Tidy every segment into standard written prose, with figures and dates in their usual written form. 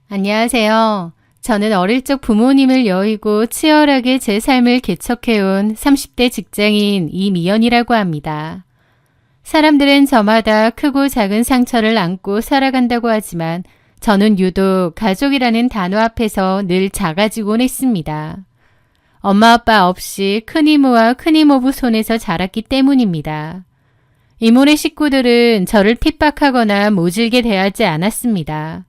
안녕하세요. 저는 어릴 적 부모님을 여의고 치열하게 제 삶을 개척해온 30대 직장인 이미연이라고 합니다. 사람들은 저마다 크고 작은 상처를 안고 살아간다고 하지만 저는 유독 가족이라는 단어 앞에서 늘 작아지곤 했습니다. 엄마 아빠 없이 큰이모와 큰이모부 손에서 자랐기 때문입니다. 이모네 식구들은 저를 핍박하거나 모질게 대하지 않았습니다.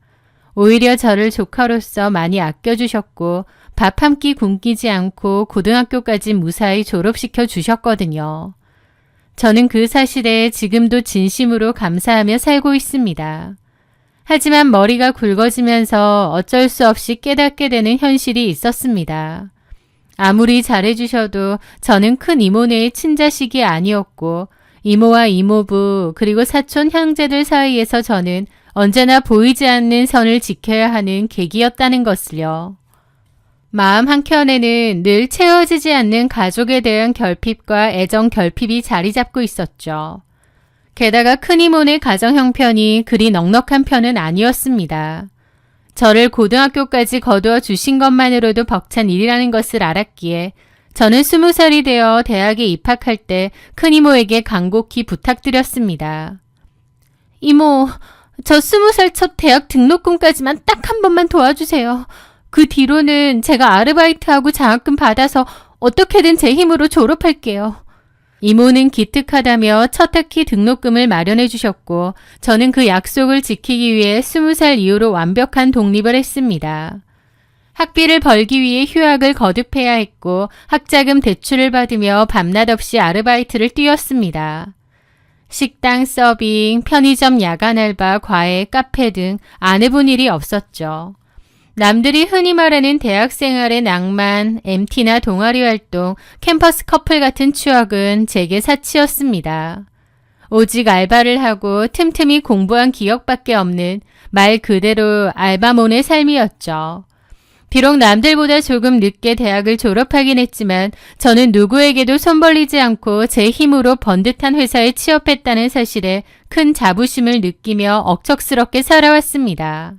오히려 저를 조카로서 많이 아껴주셨고 밥 한 끼 굶기지 않고 고등학교까지 무사히 졸업시켜 주셨거든요. 저는 그 사실에 지금도 진심으로 감사하며 살고 있습니다. 하지만 머리가 굵어지면서 어쩔 수 없이 깨닫게 되는 현실이 있었습니다. 아무리 잘해주셔도 저는 큰 이모네의 친자식이 아니었고 이모와 이모부 그리고 사촌 형제들 사이에서 저는 언제나 보이지 않는 선을 지켜야 하는 객이었다는 것을요. 마음 한켠에는 늘 채워지지 않는 가족에 대한 결핍과 애정 결핍이 자리 잡고 있었죠. 게다가 큰이모네 가정 형편이 그리 넉넉한 편은 아니었습니다. 저를 고등학교까지 거두어 주신 것만으로도 벅찬 일이라는 것을 알았기에 저는 20살이 되어 대학에 입학할 때 큰이모에게 간곡히 부탁드렸습니다. 이모, 저 20살 첫 대학 등록금까지만 딱 한 번만 도와주세요. 그 뒤로는 제가 아르바이트하고 장학금 받아서 어떻게든 제 힘으로 졸업할게요. 이모는 기특하다며 첫 학기 등록금을 마련해 주셨고 저는 그 약속을 지키기 위해 20살 이후로 완벽한 독립을 했습니다. 학비를 벌기 위해 휴학을 거듭해야 했고 학자금 대출을 받으며 밤낮 없이 아르바이트를 뛰었습니다. 식당 서빙, 편의점 야간 알바, 과외, 카페 등 안 해본 일이 없었죠. 남들이 흔히 말하는 대학생활의 낭만, MT나 동아리 활동, 캠퍼스 커플 같은 추억은 제게 사치였습니다. 오직 알바를 하고 틈틈이 공부한 기억밖에 없는 말 그대로 알바몬의 삶이었죠. 비록 남들보다 조금 늦게 대학을 졸업하긴 했지만 저는 누구에게도 손 벌리지 않고 제 힘으로 번듯한 회사에 취업했다는 사실에 큰 자부심을 느끼며 억척스럽게 살아왔습니다.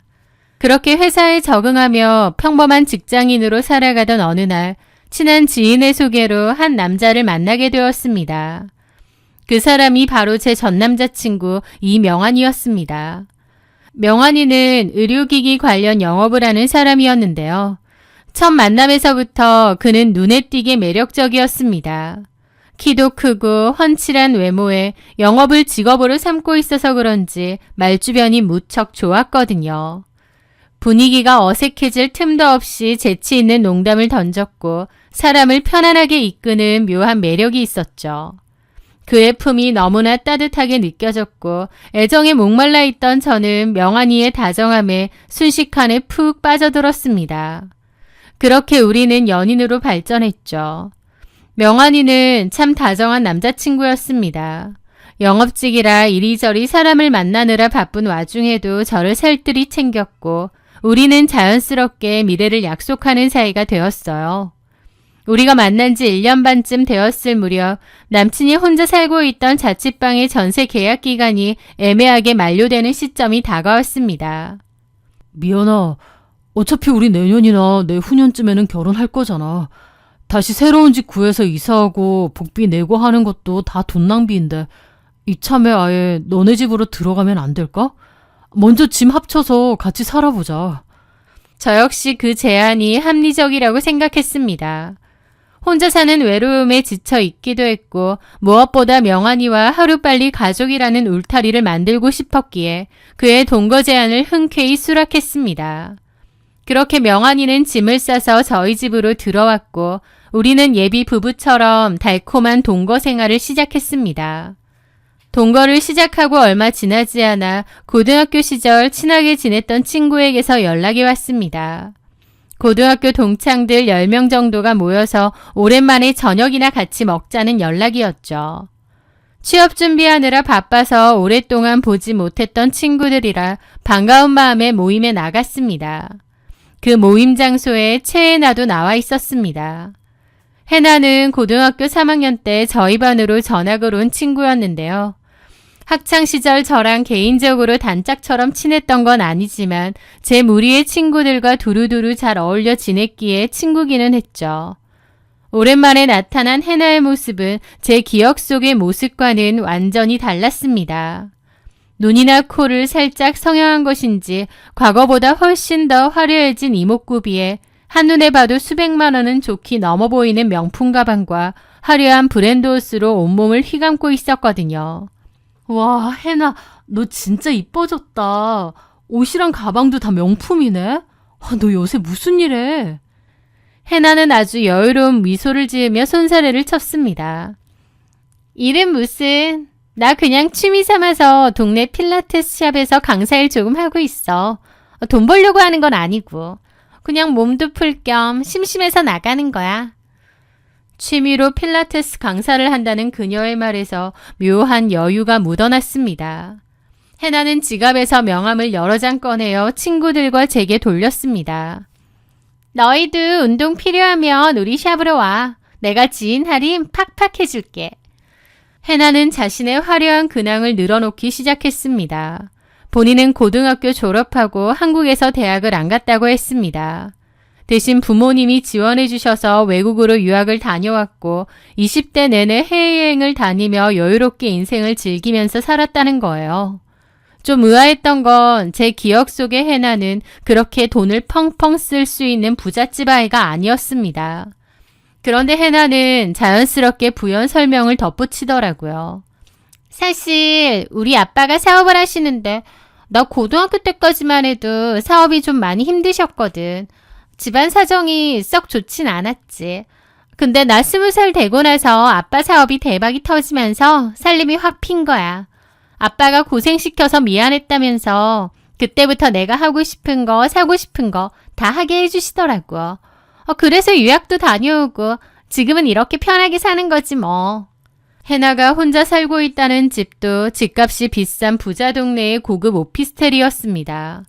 그렇게 회사에 적응하며 평범한 직장인으로 살아가던 어느 날 친한 지인의 소개로 한 남자를 만나게 되었습니다. 그 사람이 바로 제 전 남자친구 이명환이었습니다. 명환이는 의료기기 관련 영업을 하는 사람이었는데요. 첫 만남에서부터 그는 눈에 띄게 매력적이었습니다. 키도 크고 훤칠한 외모에 영업을 직업으로 삼고 있어서 그런지 말주변이 무척 좋았거든요. 분위기가 어색해질 틈도 없이 재치 있는 농담을 던졌고 사람을 편안하게 이끄는 묘한 매력이 있었죠. 그의 품이 너무나 따뜻하게 느껴졌고 애정에 목말라 있던 저는 명환이의 다정함에 순식간에 푹 빠져들었습니다. 그렇게 우리는 연인으로 발전했죠. 명환이는 참 다정한 남자친구였습니다. 영업직이라 이리저리 사람을 만나느라 바쁜 와중에도 저를 살뜰히 챙겼고 우리는 자연스럽게 미래를 약속하는 사이가 되었어요. 우리가 만난 지 1년 반쯤 되었을 무렵 남친이 혼자 살고 있던 자취방의 전세 계약 기간이 애매하게 만료되는 시점이 다가왔습니다. 미연아, 어차피 우리 내년이나 내후년쯤에는 결혼할 거잖아. 다시 새로운 집 구해서 이사하고 복비 내고 하는 것도 다 돈 낭비인데 이참에 아예 너네 집으로 들어가면 안 될까? 먼저 짐 합쳐서 같이 살아보자. 저 역시 그 제안이 합리적이라고 생각했습니다. 혼자 사는 외로움에 지쳐 있기도 했고 무엇보다 명환이와 하루빨리 가족이라는 울타리를 만들고 싶었기에 그의 동거 제안을 흔쾌히 수락했습니다. 그렇게 명환이는 짐을 싸서 저희 집으로 들어왔고 우리는 예비 부부처럼 달콤한 동거 생활을 시작했습니다. 동거를 시작하고 얼마 지나지 않아 고등학교 시절 친하게 지냈던 친구에게서 연락이 왔습니다. 고등학교 동창들 10명 정도가 모여서 오랜만에 저녁이나 같이 먹자는 연락이었죠. 취업 준비하느라 바빠서 오랫동안 보지 못했던 친구들이라 반가운 마음에 모임에 나갔습니다. 그 모임 장소에 최애나도 나와 있었습니다. 해나는 고등학교 3학년 때 저희 반으로 전학을 온 친구였는데요. 학창시절 저랑 개인적으로 단짝처럼 친했던 건 아니지만 제 무리의 친구들과 두루두루 잘 어울려 지냈기에 친구기는 했죠. 오랜만에 나타난 해나의 모습은 제 기억 속의 모습과는 완전히 달랐습니다. 눈이나 코를 살짝 성형한 것인지 과거보다 훨씬 더 화려해진 이목구비에 한눈에 봐도 수백만 원은 좋게 넘어 보이는 명품 가방과 화려한 브랜드 옷으로 온몸을 휘감고 있었거든요. 와, 해나, 너 진짜 이뻐졌다. 옷이랑 가방도 다 명품이네. 너 요새 무슨 일 해? 해나는 아주 여유로운 미소를 지으며 손사래를 쳤습니다. 일은 무슨, 나 그냥 취미 삼아서 동네 필라테스 샵에서 강사일 조금 하고 있어. 돈 벌려고 하는 건 아니고 그냥 몸도 풀 겸 심심해서 나가는 거야. 취미로 필라테스 강사를 한다는 그녀의 말에서 묘한 여유가 묻어났습니다. 해나는 지갑에서 명함을 여러 장 꺼내어 친구들과 제게 돌렸습니다. 너희도 운동 필요하면 우리 샵으로 와. 내가 지인 할인 팍팍 해줄게. 해나는 자신의 화려한 근황을 늘어놓기 시작했습니다. 본인은 고등학교 졸업하고 한국에서 대학을 안 갔다고 했습니다. 대신 부모님이 지원해 주셔서 외국으로 유학을 다녀왔고 20대 내내 해외여행을 다니며 여유롭게 인생을 즐기면서 살았다는 거예요. 좀 의아했던 건 제 기억 속의 해나는 그렇게 돈을 펑펑 쓸 수 있는 부잣집 아이가 아니었습니다. 그런데 해나는 자연스럽게 부연 설명을 덧붙이더라고요. 사실 우리 아빠가 사업을 하시는데 나 고등학교 때까지만 해도 사업이 좀 많이 힘드셨거든. 집안 사정이 썩 좋진 않았지. 근데 나 20살 되고 나서 아빠 사업이 대박이 터지면서 살림이 확 핀 거야. 아빠가 고생시켜서 미안했다면서 그때부터 내가 하고 싶은 거, 사고 싶은 거 다 하게 해주시더라고. 그래서 유학도 다녀오고 지금은 이렇게 편하게 사는 거지 뭐. 해나가 혼자 살고 있다는 집도 집값이 비싼 부자 동네의 고급 오피스텔이었습니다.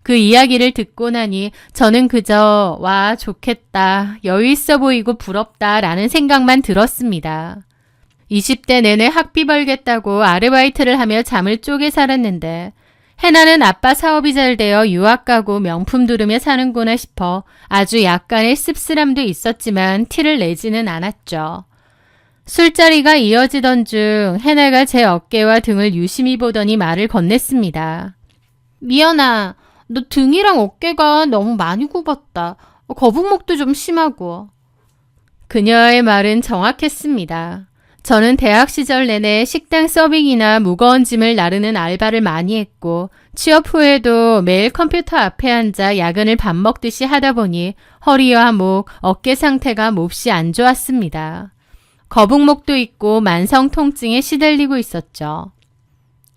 그 이야기를 듣고 나니 저는 그저 와 좋겠다, 여유 있어 보이고 부럽다 라는 생각만 들었습니다. 20대 내내 학비 벌겠다고 아르바이트를 하며 잠을 쪼개 살았는데 해나는 아빠 사업이 잘 되어 유학 가고 명품 두르며 사는구나 싶어 아주 약간의 씁쓸함도 있었지만 티를 내지는 않았죠. 술자리가 이어지던 중 해나가 제 어깨와 등을 유심히 보더니 말을 건넸습니다. 미연아, 너 등이랑 어깨가 너무 많이 굽었다. 거북목도 좀 심하고. 그녀의 말은 정확했습니다. 저는 대학 시절 내내 식당 서빙이나 무거운 짐을 나르는 알바를 많이 했고 취업 후에도 매일 컴퓨터 앞에 앉아 야근을 밥 먹듯이 하다 보니 허리와 목, 어깨 상태가 몹시 안 좋았습니다. 거북목도 있고 만성 통증에 시달리고 있었죠.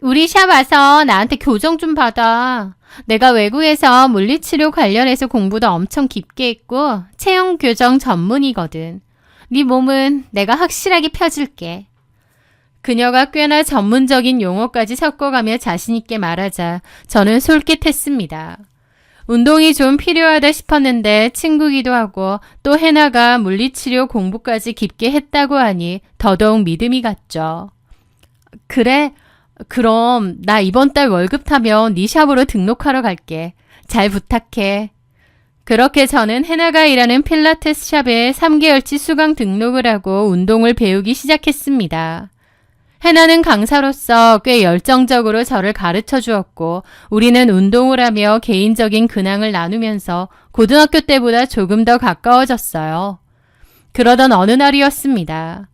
우리 샵 와서 나한테 교정 좀 받아. 내가 외국에서 물리치료 관련해서 공부도 엄청 깊게 했고 체형 교정 전문이거든. 네 몸은 내가 확실하게 펴줄게. 그녀가 꽤나 전문적인 용어까지 섞어가며 자신있게 말하자 저는 솔깃했습니다. 운동이 좀 필요하다 싶었는데 친구기도 하고 또 해나가 물리치료 공부까지 깊게 했다고 하니 더더욱 믿음이 갔죠. 그래? 그럼 나 이번 달 월급 타면 네 샵으로 등록하러 갈게. 잘 부탁해. 그렇게 저는 해나가 일하는 필라테스 샵에 3개월치 수강 등록을 하고 운동을 배우기 시작했습니다. 해나는 강사로서 꽤 열정적으로 저를 가르쳐 주었고 우리는 운동을 하며 개인적인 근황을 나누면서 고등학교 때보다 조금 더 가까워졌어요. 그러던 어느 날이었습니다.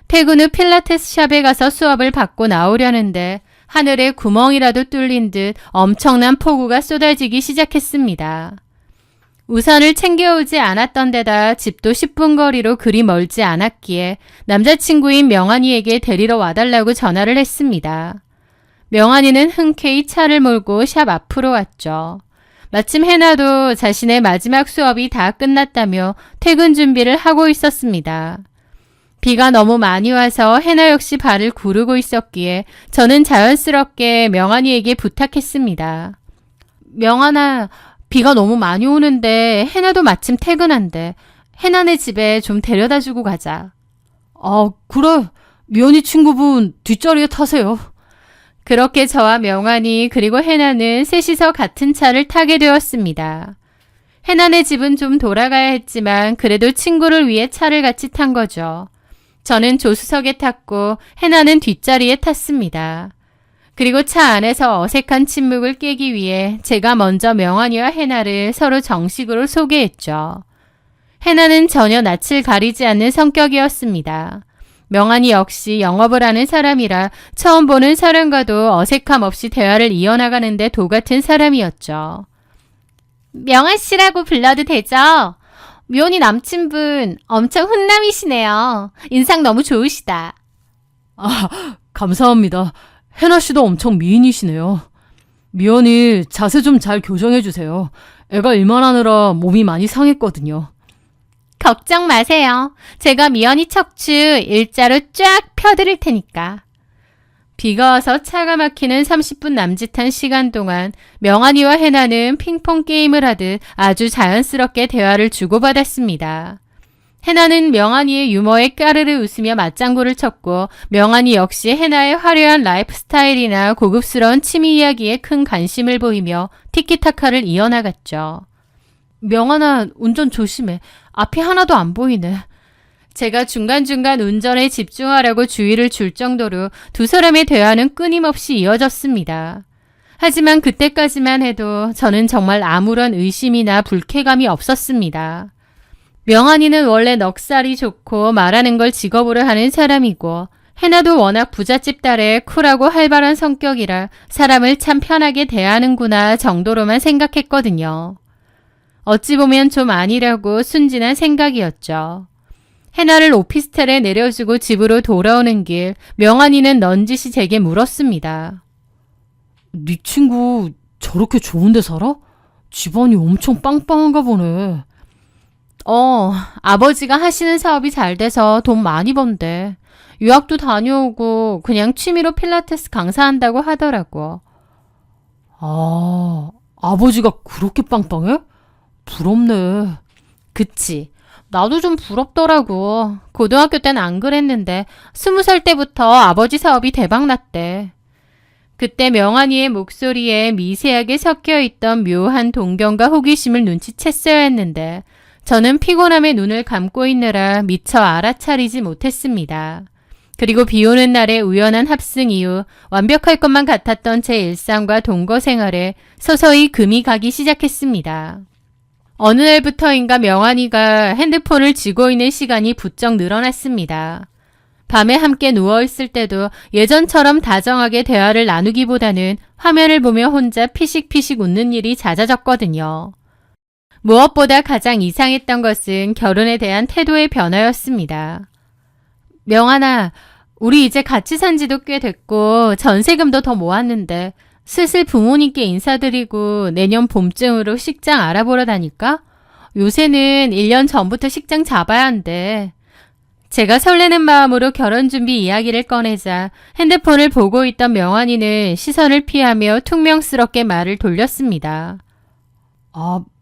퇴근 후 필라테스 샵에 가서 수업을 받고 나오려는데 하늘에 구멍이라도 뚫린 듯 엄청난 폭우가 쏟아지기 시작했습니다. 우산을 챙겨오지 않았던 데다 집도 10분 거리로 그리 멀지 않았기에 남자친구인 명환이에게 데리러 와달라고 전화를 했습니다. 명환이는 흔쾌히 차를 몰고 샵 앞으로 왔죠. 마침 해나도 자신의 마지막 수업이 다 끝났다며 퇴근 준비를 하고 있었습니다. 비가 너무 많이 와서 해나 역시 발을 구르고 있었기에 저는 자연스럽게 명환이에게 부탁했습니다. 명환아, 비가 너무 많이 오는데 해나도 마침 퇴근한대. 해나네 집에 좀 데려다주고 가자. 그래. 미연이 친구분 뒷자리에 타세요. 그렇게 저와 명환이 그리고 해나는 셋이서 같은 차를 타게 되었습니다. 해나네 집은 좀 돌아가야 했지만 그래도 친구를 위해 차를 같이 탄 거죠. 저는 조수석에 탔고 해나는 뒷자리에 탔습니다. 그리고 차 안에서 어색한 침묵을 깨기 위해 제가 먼저 명환이와 해나를 서로 정식으로 소개했죠. 해나는 전혀 낯을 가리지 않는 성격이었습니다. 명환이 역시 영업을 하는 사람이라 처음 보는 사람과도 어색함 없이 대화를 이어나가는데 도같은 사람이었죠. 명환 씨라고 불러도 되죠? 미혼이 남친분 엄청 훈남이시네요. 인상 너무 좋으시다. 감사합니다. 해나 씨도 엄청 미인이시네요. 미연이 자세 좀 잘 교정해 주세요. 애가 일만 하느라 몸이 많이 상했거든요. 걱정 마세요. 제가 미연이 척추 일자로 쫙 펴드릴 테니까. 비가 와서 차가 막히는 30분 남짓한 시간 동안 명환이와 해나는 핑퐁 게임을 하듯 아주 자연스럽게 대화를 주고받았습니다. 해나는 명환이의 유머에 까르르 웃으며 맞장구를 쳤고 명환이 역시 해나의 화려한 라이프 스타일이나 고급스러운 취미 이야기에 큰 관심을 보이며 티키타카를 이어나갔죠. 명환아, 운전 조심해. 앞이 하나도 안 보이네. 제가 중간중간 운전에 집중하라고 주의를 줄 정도로 두 사람의 대화는 끊임없이 이어졌습니다. 하지만 그때까지만 해도 저는 정말 아무런 의심이나 불쾌감이 없었습니다. 명환이는 원래 넉살이 좋고 말하는 걸 직업으로 하는 사람이고 해나도 워낙 부잣집 딸의 쿨하고 활발한 성격이라 사람을 참 편하게 대하는구나 정도로만 생각했거든요. 어찌 보면 좀 아니라고 순진한 생각이었죠. 해나를 오피스텔에 내려주고 집으로 돌아오는 길 명환이는 넌지시 제게 물었습니다. 네 친구 저렇게 좋은 데 살아? 집안이 엄청 빵빵한가 보네. 아버지가 하시는 사업이 잘 돼서 돈 많이 번대. 유학도 다녀오고 그냥 취미로 필라테스 강사한다고 하더라고. 아버지가 그렇게 빵빵해? 부럽네. 그치. 나도 좀 부럽더라고. 고등학교 땐 안 그랬는데 20살 때부터 아버지 사업이 대박났대. 그때 명환이의 목소리에 미세하게 섞여있던 묘한 동경과 호기심을 눈치챘어야 했는데 저는 피곤함에 눈을 감고 있느라 미처 알아차리지 못했습니다. 그리고 비 오는 날의 우연한 합승 이후 완벽할 것만 같았던 제 일상과 동거 생활에 서서히 금이 가기 시작했습니다. 어느 날부터인가 명환이가 핸드폰을 쥐고 있는 시간이 부쩍 늘어났습니다. 밤에 함께 누워있을 때도 예전처럼 다정하게 대화를 나누기보다는 화면을 보며 혼자 피식피식 웃는 일이 잦아졌거든요. 무엇보다 가장 이상했던 것은 결혼에 대한 태도의 변화였습니다. 명환아, 우리 이제 같이 산 지도 꽤 됐고 전세금도 더 모았는데 슬슬 부모님께 인사드리고 내년 봄쯤으로 식장 알아보러 다닐까? 요새는 1년 전부터 식장 잡아야 한대. 제가 설레는 마음으로 결혼 준비 이야기를 꺼내자 핸드폰을 보고 있던 명환이는 시선을 피하며 퉁명스럽게 말을 돌렸습니다.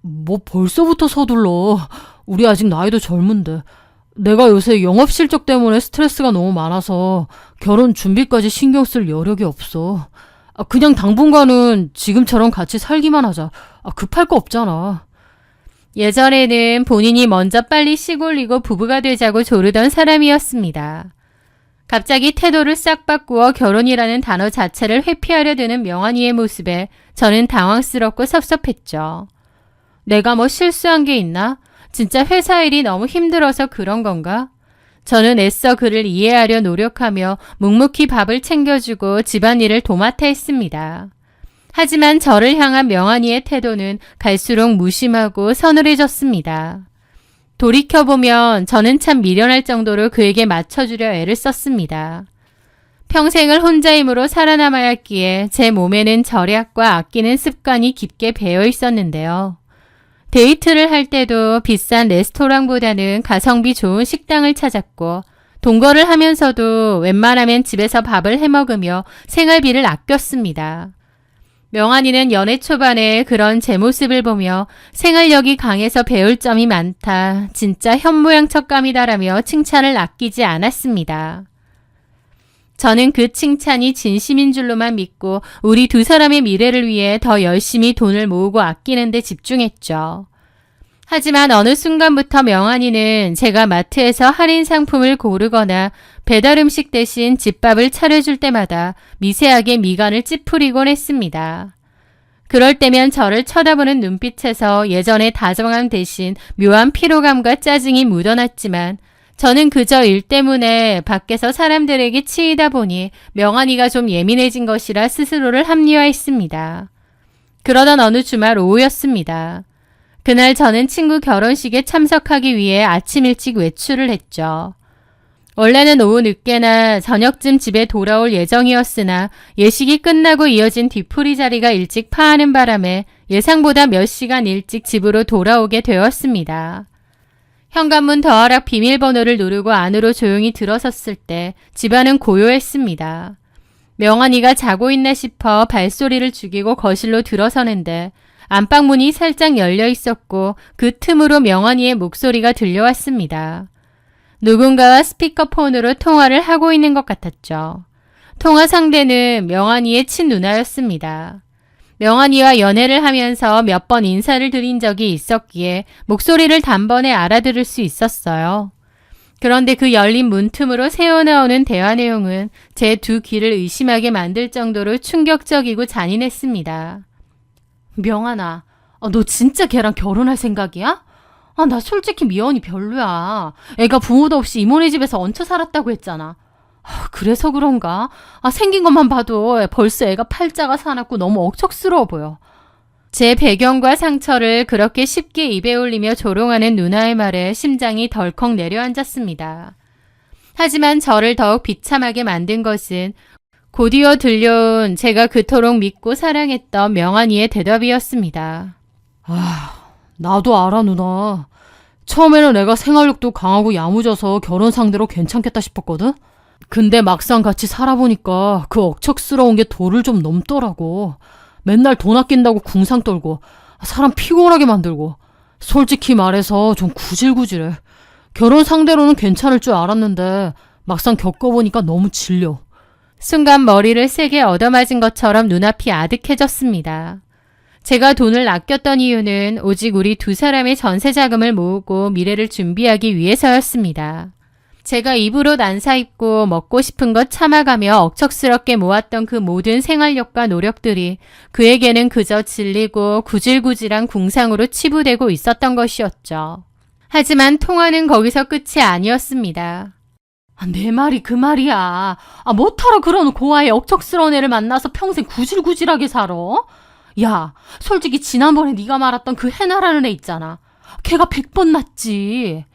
뭐 벌써부터 서둘러. 우리 아직 나이도 젊은데. 내가 요새 영업 실적 때문에 스트레스가 너무 많아서 결혼 준비까지 신경 쓸 여력이 없어. 그냥 당분간은 지금처럼 같이 살기만 하자. 급할 거 없잖아. 예전에는 본인이 먼저 빨리 시골리고 부부가 되자고 조르던 사람이었습니다. 갑자기 태도를 싹 바꾸어 결혼이라는 단어 자체를 회피하려 드는 명환이의 모습에 저는 당황스럽고 섭섭했죠. 내가 뭐 실수한 게 있나? 진짜 회사 일이 너무 힘들어서 그런 건가? 저는 애써 그를 이해하려 노력하며 묵묵히 밥을 챙겨주고 집안일을 도맡아 했습니다. 하지만 저를 향한 명환이의 태도는 갈수록 무심하고 서늘해졌습니다. 돌이켜보면 저는 참 미련할 정도로 그에게 맞춰주려 애를 썼습니다. 평생을 혼자 힘으로 살아남아야 했기에 제 몸에는 절약과 아끼는 습관이 깊게 배어 있었는데요. 데이트를 할 때도 비싼 레스토랑보다는 가성비 좋은 식당을 찾았고 동거를 하면서도 웬만하면 집에서 밥을 해먹으며 생활비를 아꼈습니다. 명환이는 연애 초반에 그런 제 모습을 보며 생활력이 강해서 배울 점이 많다. 진짜 현모양처감이다라며 칭찬을 아끼지 않았습니다. 저는 그 칭찬이 진심인 줄로만 믿고 우리 두 사람의 미래를 위해 더 열심히 돈을 모으고 아끼는 데 집중했죠. 하지만 어느 순간부터 명환이는 제가 마트에서 할인 상품을 고르거나 배달 음식 대신 집밥을 차려줄 때마다 미세하게 미간을 찌푸리곤 했습니다. 그럴 때면 저를 쳐다보는 눈빛에서 예전의 다정함 대신 묘한 피로감과 짜증이 묻어났지만 저는 그저 일 때문에 밖에서 사람들에게 치이다 보니 명환이가 좀 예민해진 것이라 스스로를 합리화했습니다. 그러던 어느 주말 오후였습니다. 그날 저는 친구 결혼식에 참석하기 위해 아침 일찍 외출을 했죠. 원래는 오후 늦게나 저녁쯤 집에 돌아올 예정이었으나 예식이 끝나고 이어진 뒤풀이 자리가 일찍 파하는 바람에 예상보다 몇 시간 일찍 집으로 돌아오게 되었습니다. 현관문 더하락 비밀번호를 누르고 안으로 조용히 들어섰을 때 집안은 고요했습니다. 명환이가 자고 있나 싶어 발소리를 죽이고 거실로 들어서는데 안방문이 살짝 열려 있었고 그 틈으로 명환이의 목소리가 들려왔습니다. 누군가와 스피커폰으로 통화를 하고 있는 것 같았죠. 통화 상대는 명환이의 친누나였습니다. 명환이와 연애를 하면서 몇 번 인사를 드린 적이 있었기에 목소리를 단번에 알아들을 수 있었어요. 그런데 그 열린 문틈으로 새어나오는 대화 내용은 제 두 귀를 의심하게 만들 정도로 충격적이고 잔인했습니다. 명환아, 너 진짜 걔랑 결혼할 생각이야? 나 솔직히 미연이 별로야. 애가 부모도 없이 이모네 집에서 얹혀 살았다고 했잖아. 그래서 그런가? 생긴 것만 봐도 벌써 애가 팔자가 사납고 너무 억척스러워 보여. 제 배경과 상처를 그렇게 쉽게 입에 올리며 조롱하는 누나의 말에 심장이 덜컥 내려앉았습니다. 하지만 저를 더욱 비참하게 만든 것은 곧이어 들려온 제가 그토록 믿고 사랑했던 명환이의 대답이었습니다. 나도 알아, 누나. 처음에는 애가 생활력도 강하고 야무져서 결혼 상대로 괜찮겠다 싶었거든? 근데 막상 같이 살아보니까 그 억척스러운 게 도를 좀 넘더라고. 맨날 돈 아낀다고 궁상 떨고 사람 피곤하게 만들고 솔직히 말해서 좀 구질구질해. 결혼 상대로는 괜찮을 줄 알았는데 막상 겪어보니까 너무 질려. 순간 머리를 세게 얻어맞은 것처럼 눈앞이 아득해졌습니다. 제가 돈을 아꼈던 이유는 오직 우리 두 사람의 전세 자금을 모으고 미래를 준비하기 위해서였습니다. 제가 입으로 난사입고 먹고 싶은 것 참아가며 억척스럽게 모았던 그 모든 생활력과 노력들이 그에게는 그저 질리고 구질구질한 궁상으로 치부되고 있었던 것이었죠. 하지만 통화는 거기서 끝이 아니었습니다. 내 말이 그 말이야. 뭐하러 그런 고아의 억척스러운 애를 만나서 평생 구질구질하게 살아? 야, 솔직히 지난번에 네가 말했던 그 해나라는 애 있잖아. 걔가 100번 낫지.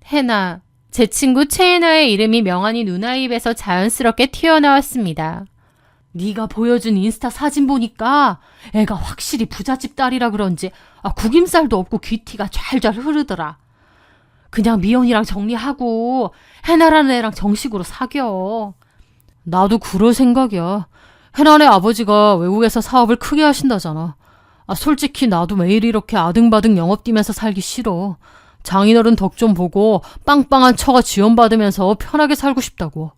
해나, 제 친구 최혜나의 이름이 명환이 누나 입에서 자연스럽게 튀어나왔습니다. 네가 보여준 인스타 사진 보니까 애가 확실히 부잣집 딸이라 그런지 구김살도 없고 귀티가 좔좔 흐르더라. 그냥 미연이랑 정리하고 해나라는 애랑 정식으로 사겨. 나도 그럴 생각이야. 해나네 아버지가 외국에서 사업을 크게 하신다잖아. 솔직히 나도 매일 이렇게 아등바등 영업 뛰면서 살기 싫어. 장인어른 덕 좀 보고 빵빵한 처가 지원받으면서 편하게 살고 싶다고.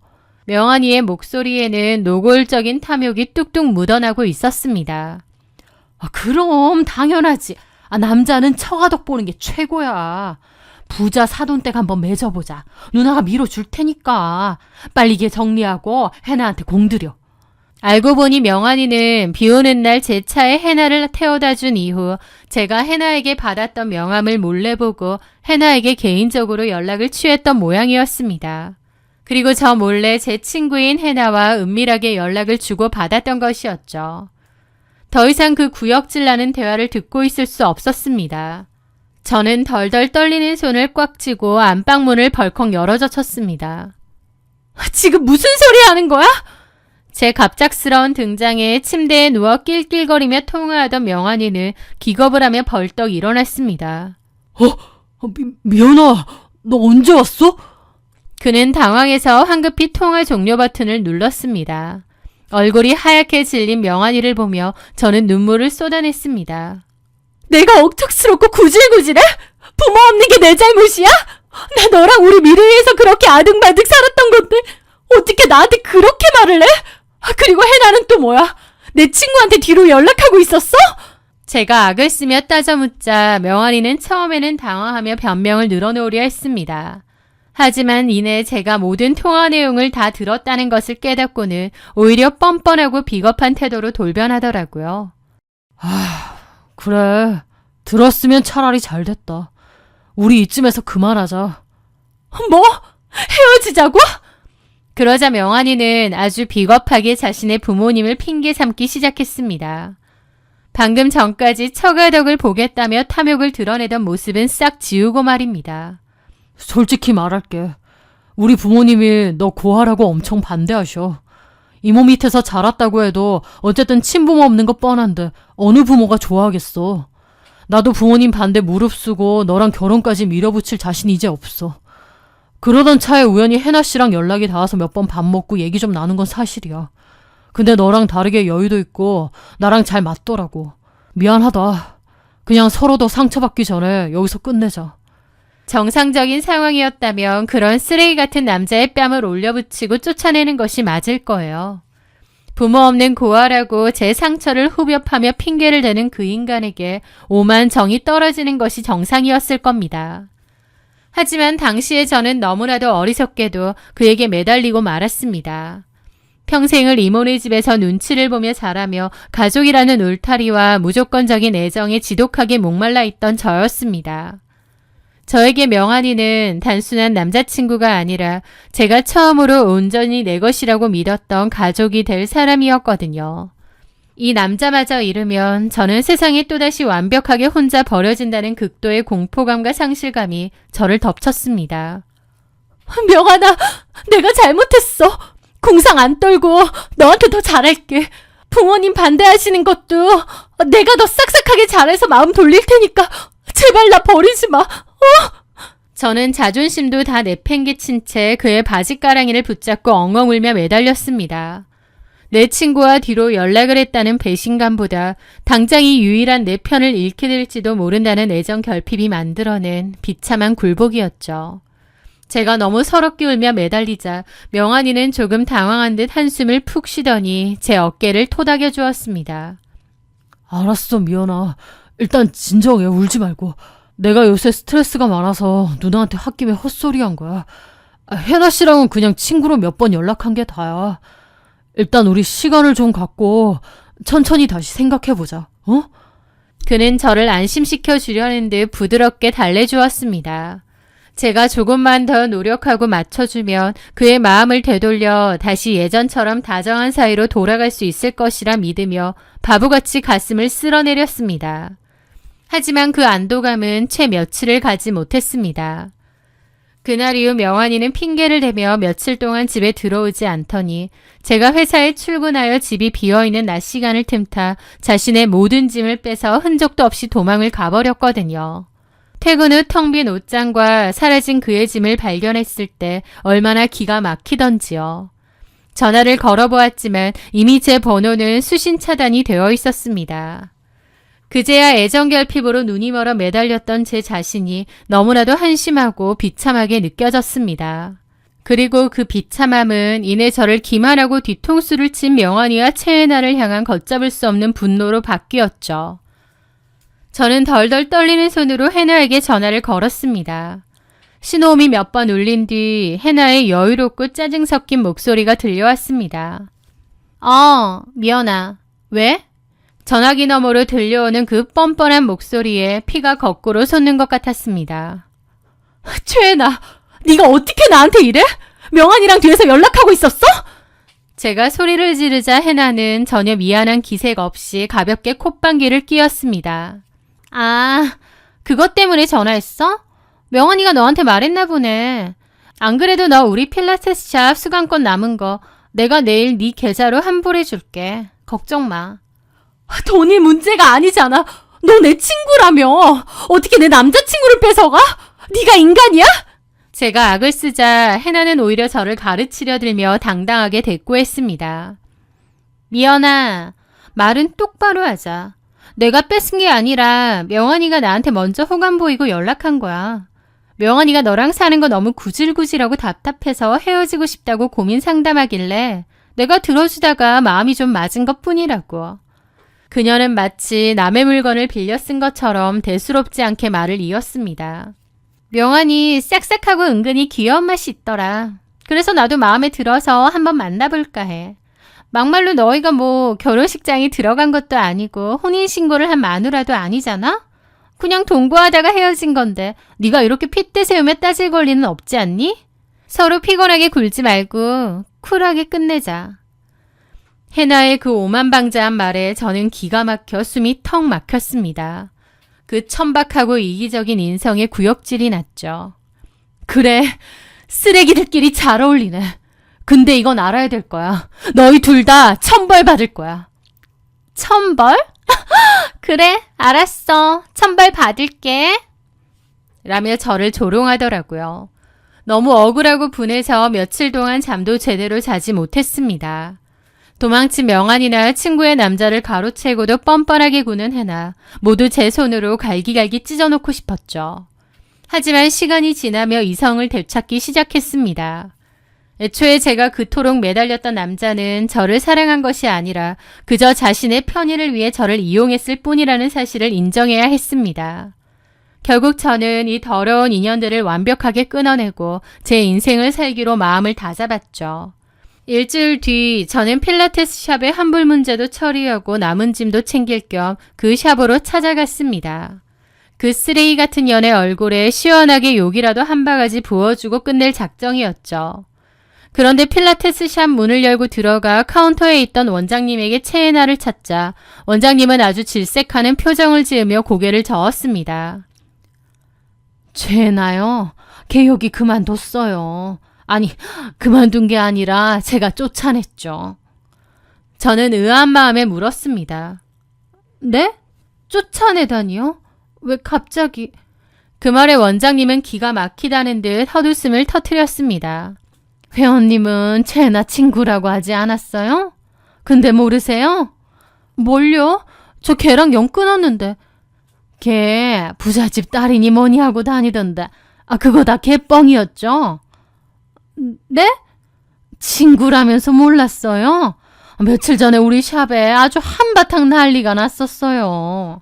명환이의 목소리에는 노골적인 탐욕이 뚝뚝 묻어나고 있었습니다. 그럼 당연하지. 남자는 처가 덕 보는 게 최고야. 부자 사돈댁 한번 맺어보자. 누나가 밀어줄 테니까. 빨리 걔 정리하고 해나한테 공들여. 알고 보니 명환이는 비 오는 날 제 차에 해나를 태워다 준 이후 제가 해나에게 받았던 명함을 몰래 보고 해나에게 개인적으로 연락을 취했던 모양이었습니다. 그리고 저 몰래 제 친구인 해나와 은밀하게 연락을 주고 받았던 것이었죠. 더 이상 그 구역질 나는 대화를 듣고 있을 수 없었습니다. 저는 덜덜 떨리는 손을 꽉 쥐고 안방문을 벌컥 열어젖혔습니다. 지금 무슨 소리 하는 거야? 제 갑작스러운 등장에 침대에 누워 낄낄거리며 통화하던 명환이는 기겁을 하며 벌떡 일어났습니다. 미연아, 너 언제 왔어? 그는 당황해서 황급히 통화 종료 버튼을 눌렀습니다. 얼굴이 하얗게 질린 명환이를 보며 저는 눈물을 쏟아냈습니다. 내가 억척스럽고 구질구질해? 부모 없는 게 내 잘못이야? 나 너랑 우리 미래에서 그렇게 아등바등 살았던 건데 어떻게 나한테 그렇게 말을 해? 그리고 해나는 또 뭐야? 내 친구한테 뒤로 연락하고 있었어? 제가 악을 쓰며 따져 묻자 명환이는 처음에는 당황하며 변명을 늘어놓으려 했습니다. 하지만 이내 제가 모든 통화 내용을 다 들었다는 것을 깨닫고는 오히려 뻔뻔하고 비겁한 태도로 돌변하더라고요. 그래. 들었으면 차라리 잘 됐다. 우리 이쯤에서 그만하자. 뭐? 헤어지자고? 그러자 명환이는 아주 비겁하게 자신의 부모님을 핑계 삼기 시작했습니다. 방금 전까지 처가덕을 보겠다며 탐욕을 드러내던 모습은 싹 지우고 말입니다. 솔직히 말할게. 우리 부모님이 너 고하라고 엄청 반대하셔. 이모 밑에서 자랐다고 해도 어쨌든 친부모 없는 거 뻔한데 어느 부모가 좋아하겠어. 나도 부모님 반대 무릅쓰고 너랑 결혼까지 밀어붙일 자신이 이제 없어. 그러던 차에 우연히 해나 씨랑 연락이 닿아서 몇 번 밥 먹고 얘기 좀 나눈 건 사실이야. 근데 너랑 다르게 여유도 있고 나랑 잘 맞더라고. 미안하다. 그냥 서로 더 상처받기 전에 여기서 끝내자. 정상적인 상황이었다면 그런 쓰레기 같은 남자의 뺨을 올려붙이고 쫓아내는 것이 맞을 거예요. 부모 없는 고아라고 제 상처를 후벼파며 핑계를 대는 그 인간에게 오만 정이 떨어지는 것이 정상이었을 겁니다. 하지만 당시에 저는 너무나도 어리석게도 그에게 매달리고 말았습니다. 평생을 이모네 집에서 눈치를 보며 자라며 가족이라는 울타리와 무조건적인 애정에 지독하게 목말라 있던 저였습니다. 저에게 명환이는 단순한 남자친구가 아니라 제가 처음으로 온전히 내 것이라고 믿었던 가족이 될 사람이었거든요. 이 남자마저 잃으면 저는 세상에 또다시 완벽하게 혼자 버려진다는 극도의 공포감과 상실감이 저를 덮쳤습니다. 명환아, 내가 잘못했어. 궁상 안 떨고 너한테 더 잘할게. 부모님 반대하시는 것도 내가 더 싹싹하게 잘해서 마음 돌릴 테니까 제발 나 버리지 마. 저는 자존심도 다 내팽개친 채 그의 바지가랑이를 붙잡고 엉엉 울며 매달렸습니다. 내 친구와 뒤로 연락을 했다는 배신감보다 당장 이 유일한 내 편을 잃게 될지도 모른다는 애정 결핍이 만들어낸 비참한 굴복이었죠. 제가 너무 서럽게 울며 매달리자 명환이는 조금 당황한 듯 한숨을 푹 쉬더니 제 어깨를 토닥여 주었습니다. 알았어, 미연아. 일단 진정해. 울지 말고. 내가 요새 스트레스가 많아서 누나한테 홧김에 헛소리한 거야. 혜나 씨랑은 그냥 친구로 몇 번 연락한 게 다야. 일단 우리 시간을 좀 갖고 천천히 다시 생각해보자. 어? 그는 저를 안심시켜 주려는 듯 부드럽게 달래주었습니다. 제가 조금만 더 노력하고 맞춰주면 그의 마음을 되돌려 다시 예전처럼 다정한 사이로 돌아갈 수 있을 것이라 믿으며 바보같이 가슴을 쓸어내렸습니다. 하지만 그 안도감은 채 며칠을 가지 못했습니다. 그날 이후 명환이는 핑계를 대며 며칠 동안 집에 들어오지 않더니 제가 회사에 출근하여 집이 비어있는 낮 시간을 틈타 자신의 모든 짐을 빼서 흔적도 없이 도망을 가버렸거든요. 퇴근 후 텅 빈 옷장과 사라진 그의 짐을 발견했을 때 얼마나 기가 막히던지요. 전화를 걸어보았지만 이미 제 번호는 수신 차단이 되어 있었습니다. 그제야 애정결핍으로 눈이 멀어 매달렸던 제 자신이 너무나도 한심하고 비참하게 느껴졌습니다. 그리고 그 비참함은 이내 저를 기만하고 뒤통수를 친 명환이와 채은아를 향한 걷잡을 수 없는 분노로 바뀌었죠. 저는 덜덜 떨리는 손으로 해나에게 전화를 걸었습니다. 신호음이 몇 번 울린 뒤 해나의 여유롭고 짜증 섞인 목소리가 들려왔습니다. 미연아. 왜? 전화기 너머로 들려오는 그 뻔뻔한 목소리에 피가 거꾸로 솟는 것 같았습니다. 최애나, 네가 어떻게 나한테 이래? 명환이랑 뒤에서 연락하고 있었어? 제가 소리를 지르자 해나는 전혀 미안한 기색 없이 가볍게 콧방귀를 뀌었습니다. 그것 때문에 전화했어? 명환이가 너한테 말했나 보네. 안 그래도 너 우리 필라테스 샵 수강권 남은 거 내가 내일 네 계좌로 환불해줄게. 걱정 마. 돈이 문제가 아니잖아. 너 내 친구라며. 어떻게 내 남자친구를 뺏어가? 네가 인간이야? 제가 악을 쓰자 해나는 오히려 저를 가르치려 들며 당당하게 대꾸했습니다. 미연아, 말은 똑바로 하자. 내가 뺏은 게 아니라 명환이가 나한테 먼저 호감 보이고 연락한 거야. 명환이가 너랑 사는 거 너무 구질구질하고 답답해서 헤어지고 싶다고 고민 상담하길래 내가 들어주다가 마음이 좀 맞은 것 뿐이라고. 그녀는 마치 남의 물건을 빌려 쓴 것처럼 대수롭지 않게 말을 이었습니다. 명환이 싹싹하고 은근히 귀여운 맛이 있더라. 그래서 나도 마음에 들어서 한번 만나볼까 해. 막말로 너희가 뭐 결혼식장에 들어간 것도 아니고 혼인신고를 한 마누라도 아니잖아? 그냥 동거하다가 헤어진 건데 네가 이렇게 핏대 세우며 따질 권리는 없지 않니? 서로 피곤하게 굴지 말고 쿨하게 끝내자. 해나의 그 오만방자한 말에 저는 기가 막혀 숨이 턱 막혔습니다. 그 천박하고 이기적인 인성에 구역질이 났죠. 그래, 쓰레기들끼리 잘 어울리네. 근데 이건 알아야 될 거야. 너희 둘 다 천벌 받을 거야. 천벌? 그래, 알았어. 천벌 받을게. 라며 저를 조롱하더라고요. 너무 억울하고 분해서 며칠 동안 잠도 제대로 자지 못했습니다. 도망친 명환이나 친구의 남자를 가로채고도 뻔뻔하게 구는 해나 모두 제 손으로 갈기갈기 찢어놓고 싶었죠. 하지만 시간이 지나며 이성을 되찾기 시작했습니다. 애초에 제가 그토록 매달렸던 남자는 저를 사랑한 것이 아니라 그저 자신의 편의를 위해 저를 이용했을 뿐이라는 사실을 인정해야 했습니다. 결국 저는 이 더러운 인연들을 완벽하게 끊어내고 제 인생을 살기로 마음을 다잡았죠. 일주일 뒤 저는 필라테스 샵의 환불 문제도 처리하고 남은 짐도 챙길 겸 그 샵으로 찾아갔습니다. 그 쓰레기 같은 년의 얼굴에 시원하게 욕이라도 한 바가지 부어주고 끝낼 작정이었죠. 그런데 필라테스 샵 문을 열고 들어가 카운터에 있던 원장님에게 체해나를 찾자 원장님은 아주 질색하는 표정을 지으며 고개를 저었습니다. 체해나요? 걔 여기 그만뒀어요. 아니, 그만둔 게 아니라 제가 쫓아냈죠. 저는 의아한 마음에 물었습니다. 네? 쫓아내다니요? 왜 갑자기? 그 말에 원장님은 기가 막히다는 듯 헛웃음을 터뜨렸습니다. 회원님은 채나 친구라고 하지 않았어요? 근데 모르세요? 뭘요? 저 걔랑 연 끊었는데. 걔 부잣집 딸이니 뭐니 하고 다니던데. 아, 그거 다 걔뻥이었죠? 네? 친구라면서 몰랐어요? 며칠 전에 우리 샵에 아주 한바탕 난리가 났었어요.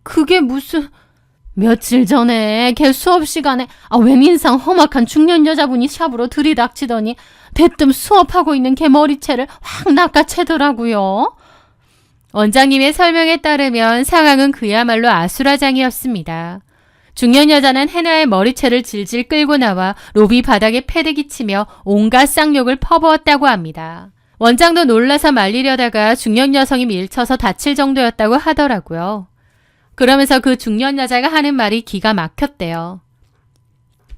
그게 무슨... 며칠 전에 걔 수업 시간에 웬인상 험악한 중년 여자분이 샵으로 들이닥치더니 대뜸 수업하고 있는 걔 머리채를 확 낚아채더라고요. 원장님의 설명에 따르면 상황은 그야말로 아수라장이었습니다. 중년 여자는 해나의 머리채를 질질 끌고 나와 로비 바닥에 패대기 치며 온갖 쌍욕을 퍼부었다고 합니다. 원장도 놀라서 말리려다가 중년 여성이 밀쳐서 다칠 정도였다고 하더라고요. 그러면서 그 중년 여자가 하는 말이 기가 막혔대요.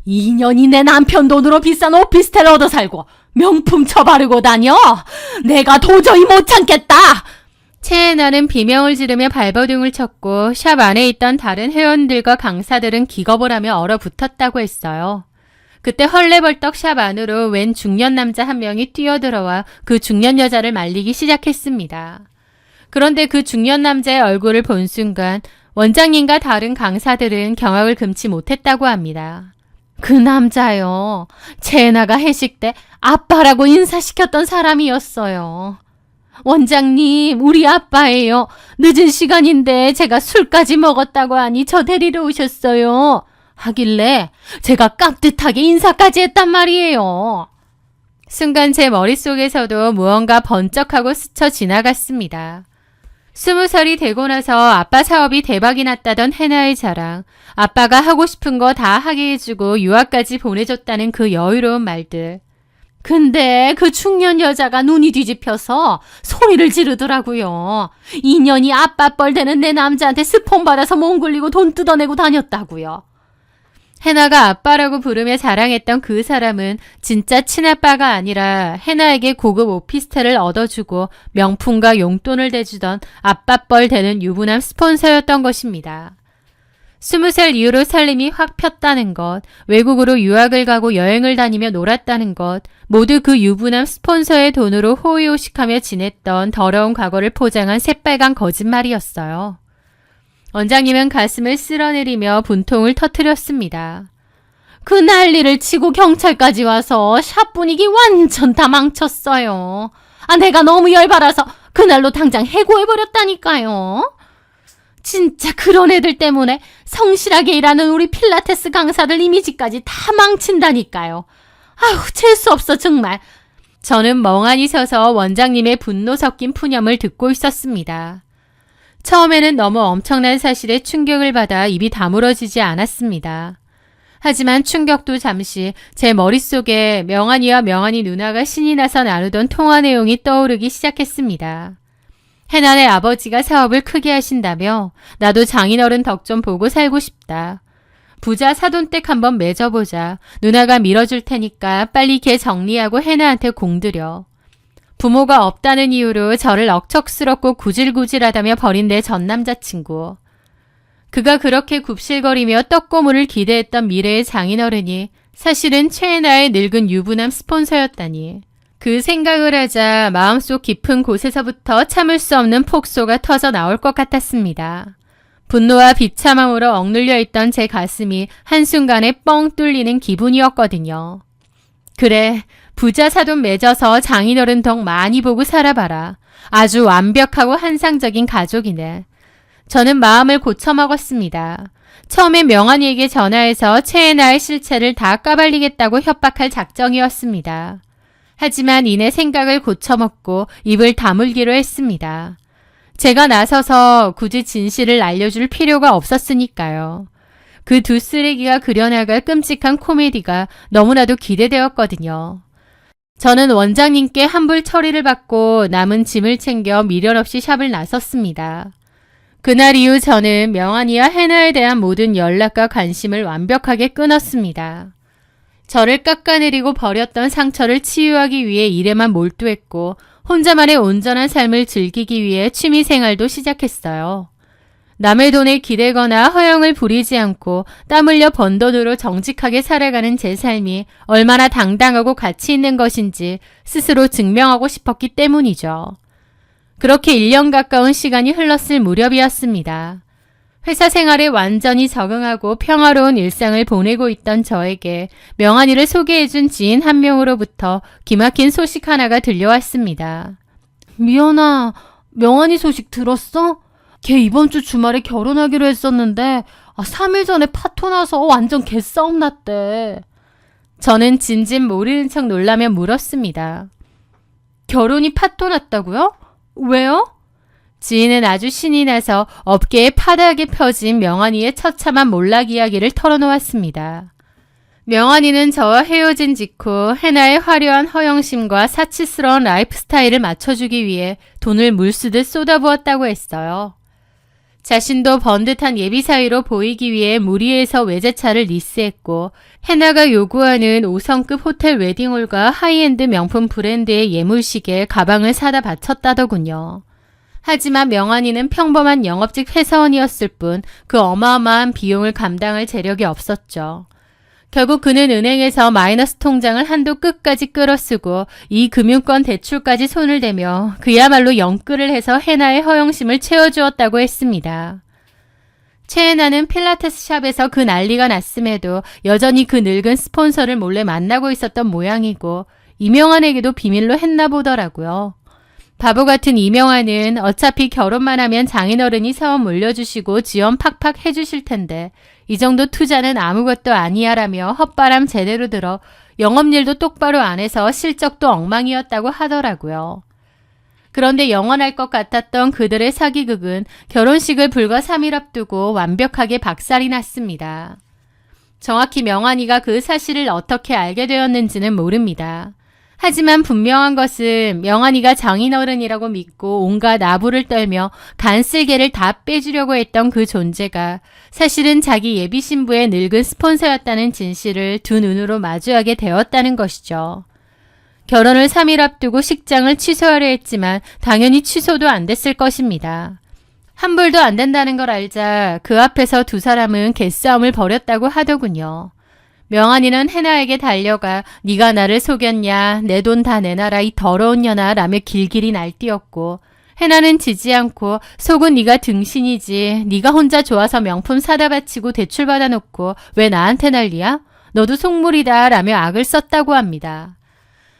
2년이 내 남편 돈으로 비싼 오피스텔 얻어 살고 명품 처바르고 다녀. 내가 도저히 못 참겠다. 채에나는 비명을 지르며 발버둥을 쳤고 샵 안에 있던 다른 회원들과 강사들은 기겁을 하며 얼어붙었다고 했어요. 그때 헐레벌떡 샵 안으로 웬 중년 남자 한 명이 뛰어들어와 그 중년 여자를 말리기 시작했습니다. 그런데 그 중년 남자의 얼굴을 본 순간 원장님과 다른 강사들은 경악을 금치 못했다고 합니다. 그 남자요. 채나가 회식 때 아빠라고 인사시켰던 사람이었어요. 원장님, 우리 아빠예요. 늦은 시간인데 제가 술까지 먹었다고 하니 저 데리러 오셨어요. 하길래 제가 깍듯하게 인사까지 했단 말이에요. 순간 제 머릿속에서도 무언가 번쩍하고 스쳐 지나갔습니다. 20살이 되고 나서 아빠 사업이 대박이 났다던 해나의 자랑, 아빠가 하고 싶은 거 다 하게 해주고 유학까지 보내줬다는 그 여유로운 말들. 근데 그 중년 여자가 눈이 뒤집혀서 소리를 지르더라고요. 2년이 아빠 뻘 되는 내 남자한테 스폰 받아서 몸 굴리고 돈 뜯어내고 다녔다고요. 해나가 아빠라고 부르며 자랑했던 그 사람은 진짜 친아빠가 아니라 해나에게 고급 오피스텔을 얻어주고 명품과 용돈을 대주던 아빠뻘 되는 유부남 스폰서였던 것입니다. 20살 이후로 살림이 확 폈다는 것, 외국으로 유학을 가고 여행을 다니며 놀았다는 것, 모두 그 유부남 스폰서의 돈으로 호의호식하며 지냈던 더러운 과거를 포장한 새빨간 거짓말이었어요. 원장님은 가슴을 쓸어내리며 분통을 터뜨렸습니다. 그 난리를 치고 경찰까지 와서 샵 분위기 완전 다 망쳤어요. 내가 너무 열받아서 그날로 당장 해고해버렸다니까요. 진짜 그런 애들 때문에 성실하게 일하는 우리 필라테스 강사들 이미지까지 다 망친다니까요. 재수 없어 정말. 저는 멍하니 서서 원장님의 분노 섞인 푸념을 듣고 있었습니다. 처음에는 너무 엄청난 사실에 충격을 받아 입이 다물어지지 않았습니다. 하지만 충격도 잠시 제 머릿속에 명환이와 명환이 누나가 신이 나서 나누던 통화 내용이 떠오르기 시작했습니다. 해나의 아버지가 사업을 크게 하신다며 나도 장인어른 덕 좀 보고 살고 싶다. 부자 사돈댁 한번 맺어보자. 누나가 밀어줄 테니까 빨리 걔 정리하고 해나한테 공들여. 부모가 없다는 이유로 저를 억척스럽고 구질구질하다며 버린 내 전 남자친구. 그가 그렇게 굽실거리며 떡고물을 기대했던 미래의 장인어른이 사실은 최애나의 늙은 유부남 스폰서였다니. 그 생각을 하자 마음속 깊은 곳에서부터 참을 수 없는 폭소가 터져 나올 것 같았습니다. 분노와 비참함으로 억눌려 있던 제 가슴이 한순간에 뻥 뚫리는 기분이었거든요. 그래, 부자 사돈 맺어서 장인어른 덕 많이 보고 살아봐라. 아주 완벽하고 환상적인 가족이네. 저는 마음을 고쳐먹었습니다. 처음엔 명환이에게 전화해서 최애나의 실체를 다 까발리겠다고 협박할 작정이었습니다. 하지만 이내 생각을 고쳐먹고 입을 다물기로 했습니다. 제가 나서서 굳이 진실을 알려줄 필요가 없었으니까요. 그 두 쓰레기가 그려나갈 끔찍한 코미디가 너무나도 기대되었거든요. 저는 원장님께 환불 처리를 받고 남은 짐을 챙겨 미련 없이 샵을 나섰습니다. 그날 이후 저는 명환이와 해나에 대한 모든 연락과 관심을 완벽하게 끊었습니다. 저를 깎아내리고 버렸던 상처를 치유하기 위해 일에만 몰두했고 혼자만의 온전한 삶을 즐기기 위해 취미생활도 시작했어요. 남의 돈에 기대거나 허영을 부리지 않고 땀 흘려 번 돈으로 정직하게 살아가는 제 삶이 얼마나 당당하고 가치 있는 것인지 스스로 증명하고 싶었기 때문이죠. 그렇게 1년 가까운 시간이 흘렀을 무렵이었습니다. 회사 생활에 완전히 적응하고 평화로운 일상을 보내고 있던 저에게 명환이를 소개해준 지인 한 명으로부터 기막힌 소식 하나가 들려왔습니다. 미연아, 명환이 소식 들었어? 걔 이번 주 주말에 결혼하기로 했었는데 3일 전에 파토 나서 완전 개싸움 났대. 저는 진진 모르는 척 놀라며 물었습니다. 결혼이 파토 났다고요? 왜요? 지인은 아주 신이 나서 업계에 파다하게 펴진 명환이의 처참한 몰락 이야기를 털어놓았습니다. 명환이는 저와 헤어진 직후 해나의 화려한 허영심과 사치스러운 라이프 스타일을 맞춰주기 위해 돈을 물쓰듯 쏟아부었다고 했어요. 자신도 번듯한 예비 사위로 보이기 위해 무리해서 외제차를 리스했고 해나가 요구하는 5성급 호텔 웨딩홀과 하이엔드 명품 브랜드의 예물시계, 가방을 사다 바쳤다더군요. 하지만 명환이는 평범한 영업직 회사원이었을 뿐 그 어마어마한 비용을 감당할 재력이 없었죠. 결국 그는 은행에서 마이너스 통장을 한도 끝까지 끌어쓰고 이 금융권 대출까지 손을 대며 그야말로 영끌을 해서 해나의 허영심을 채워주었다고 했습니다. 최애나는 필라테스 샵에서 그 난리가 났음에도 여전히 그 늙은 스폰서를 몰래 만나고 있었던 모양이고 이명환에게도 비밀로 했나 보더라고요. 바보 같은 이명환은 어차피 결혼만 하면 장인어른이 사업 물려주시고 지원 팍팍 해주실 텐데 이 정도 투자는 아무것도 아니야라며 헛바람 제대로 들어 영업일도 똑바로 안 해서 실적도 엉망이었다고 하더라고요. 그런데 영원할 것 같았던 그들의 사기극은 결혼식을 불과 3일 앞두고 완벽하게 박살이 났습니다. 정확히 명환이가 그 사실을 어떻게 알게 되었는지는 모릅니다. 하지만 분명한 것은 명환이가 장인어른이라고 믿고 온갖 나부를 떨며 간쓸개를 다 빼주려고 했던 그 존재가 사실은 자기 예비 신부의 늙은 스폰서였다는 진실을 두 눈으로 마주하게 되었다는 것이죠. 결혼을 3일 앞두고 식장을 취소하려 했지만 당연히 취소도 안 됐을 것입니다. 환불도 안 된다는 걸 알자 그 앞에서 두 사람은 개싸움을 벌였다고 하더군요. 명환이는 해나에게 달려가 네가 나를 속였냐, 내 돈 다 내놔라 이 더러운 년아 라며 길길이 날뛰었고 해나는 지지 않고 속은 네가 등신이지, 네가 혼자 좋아서 명품 사다 바치고 대출 받아놓고 왜 나한테 난리야? 너도 속물이다 라며 악을 썼다고 합니다.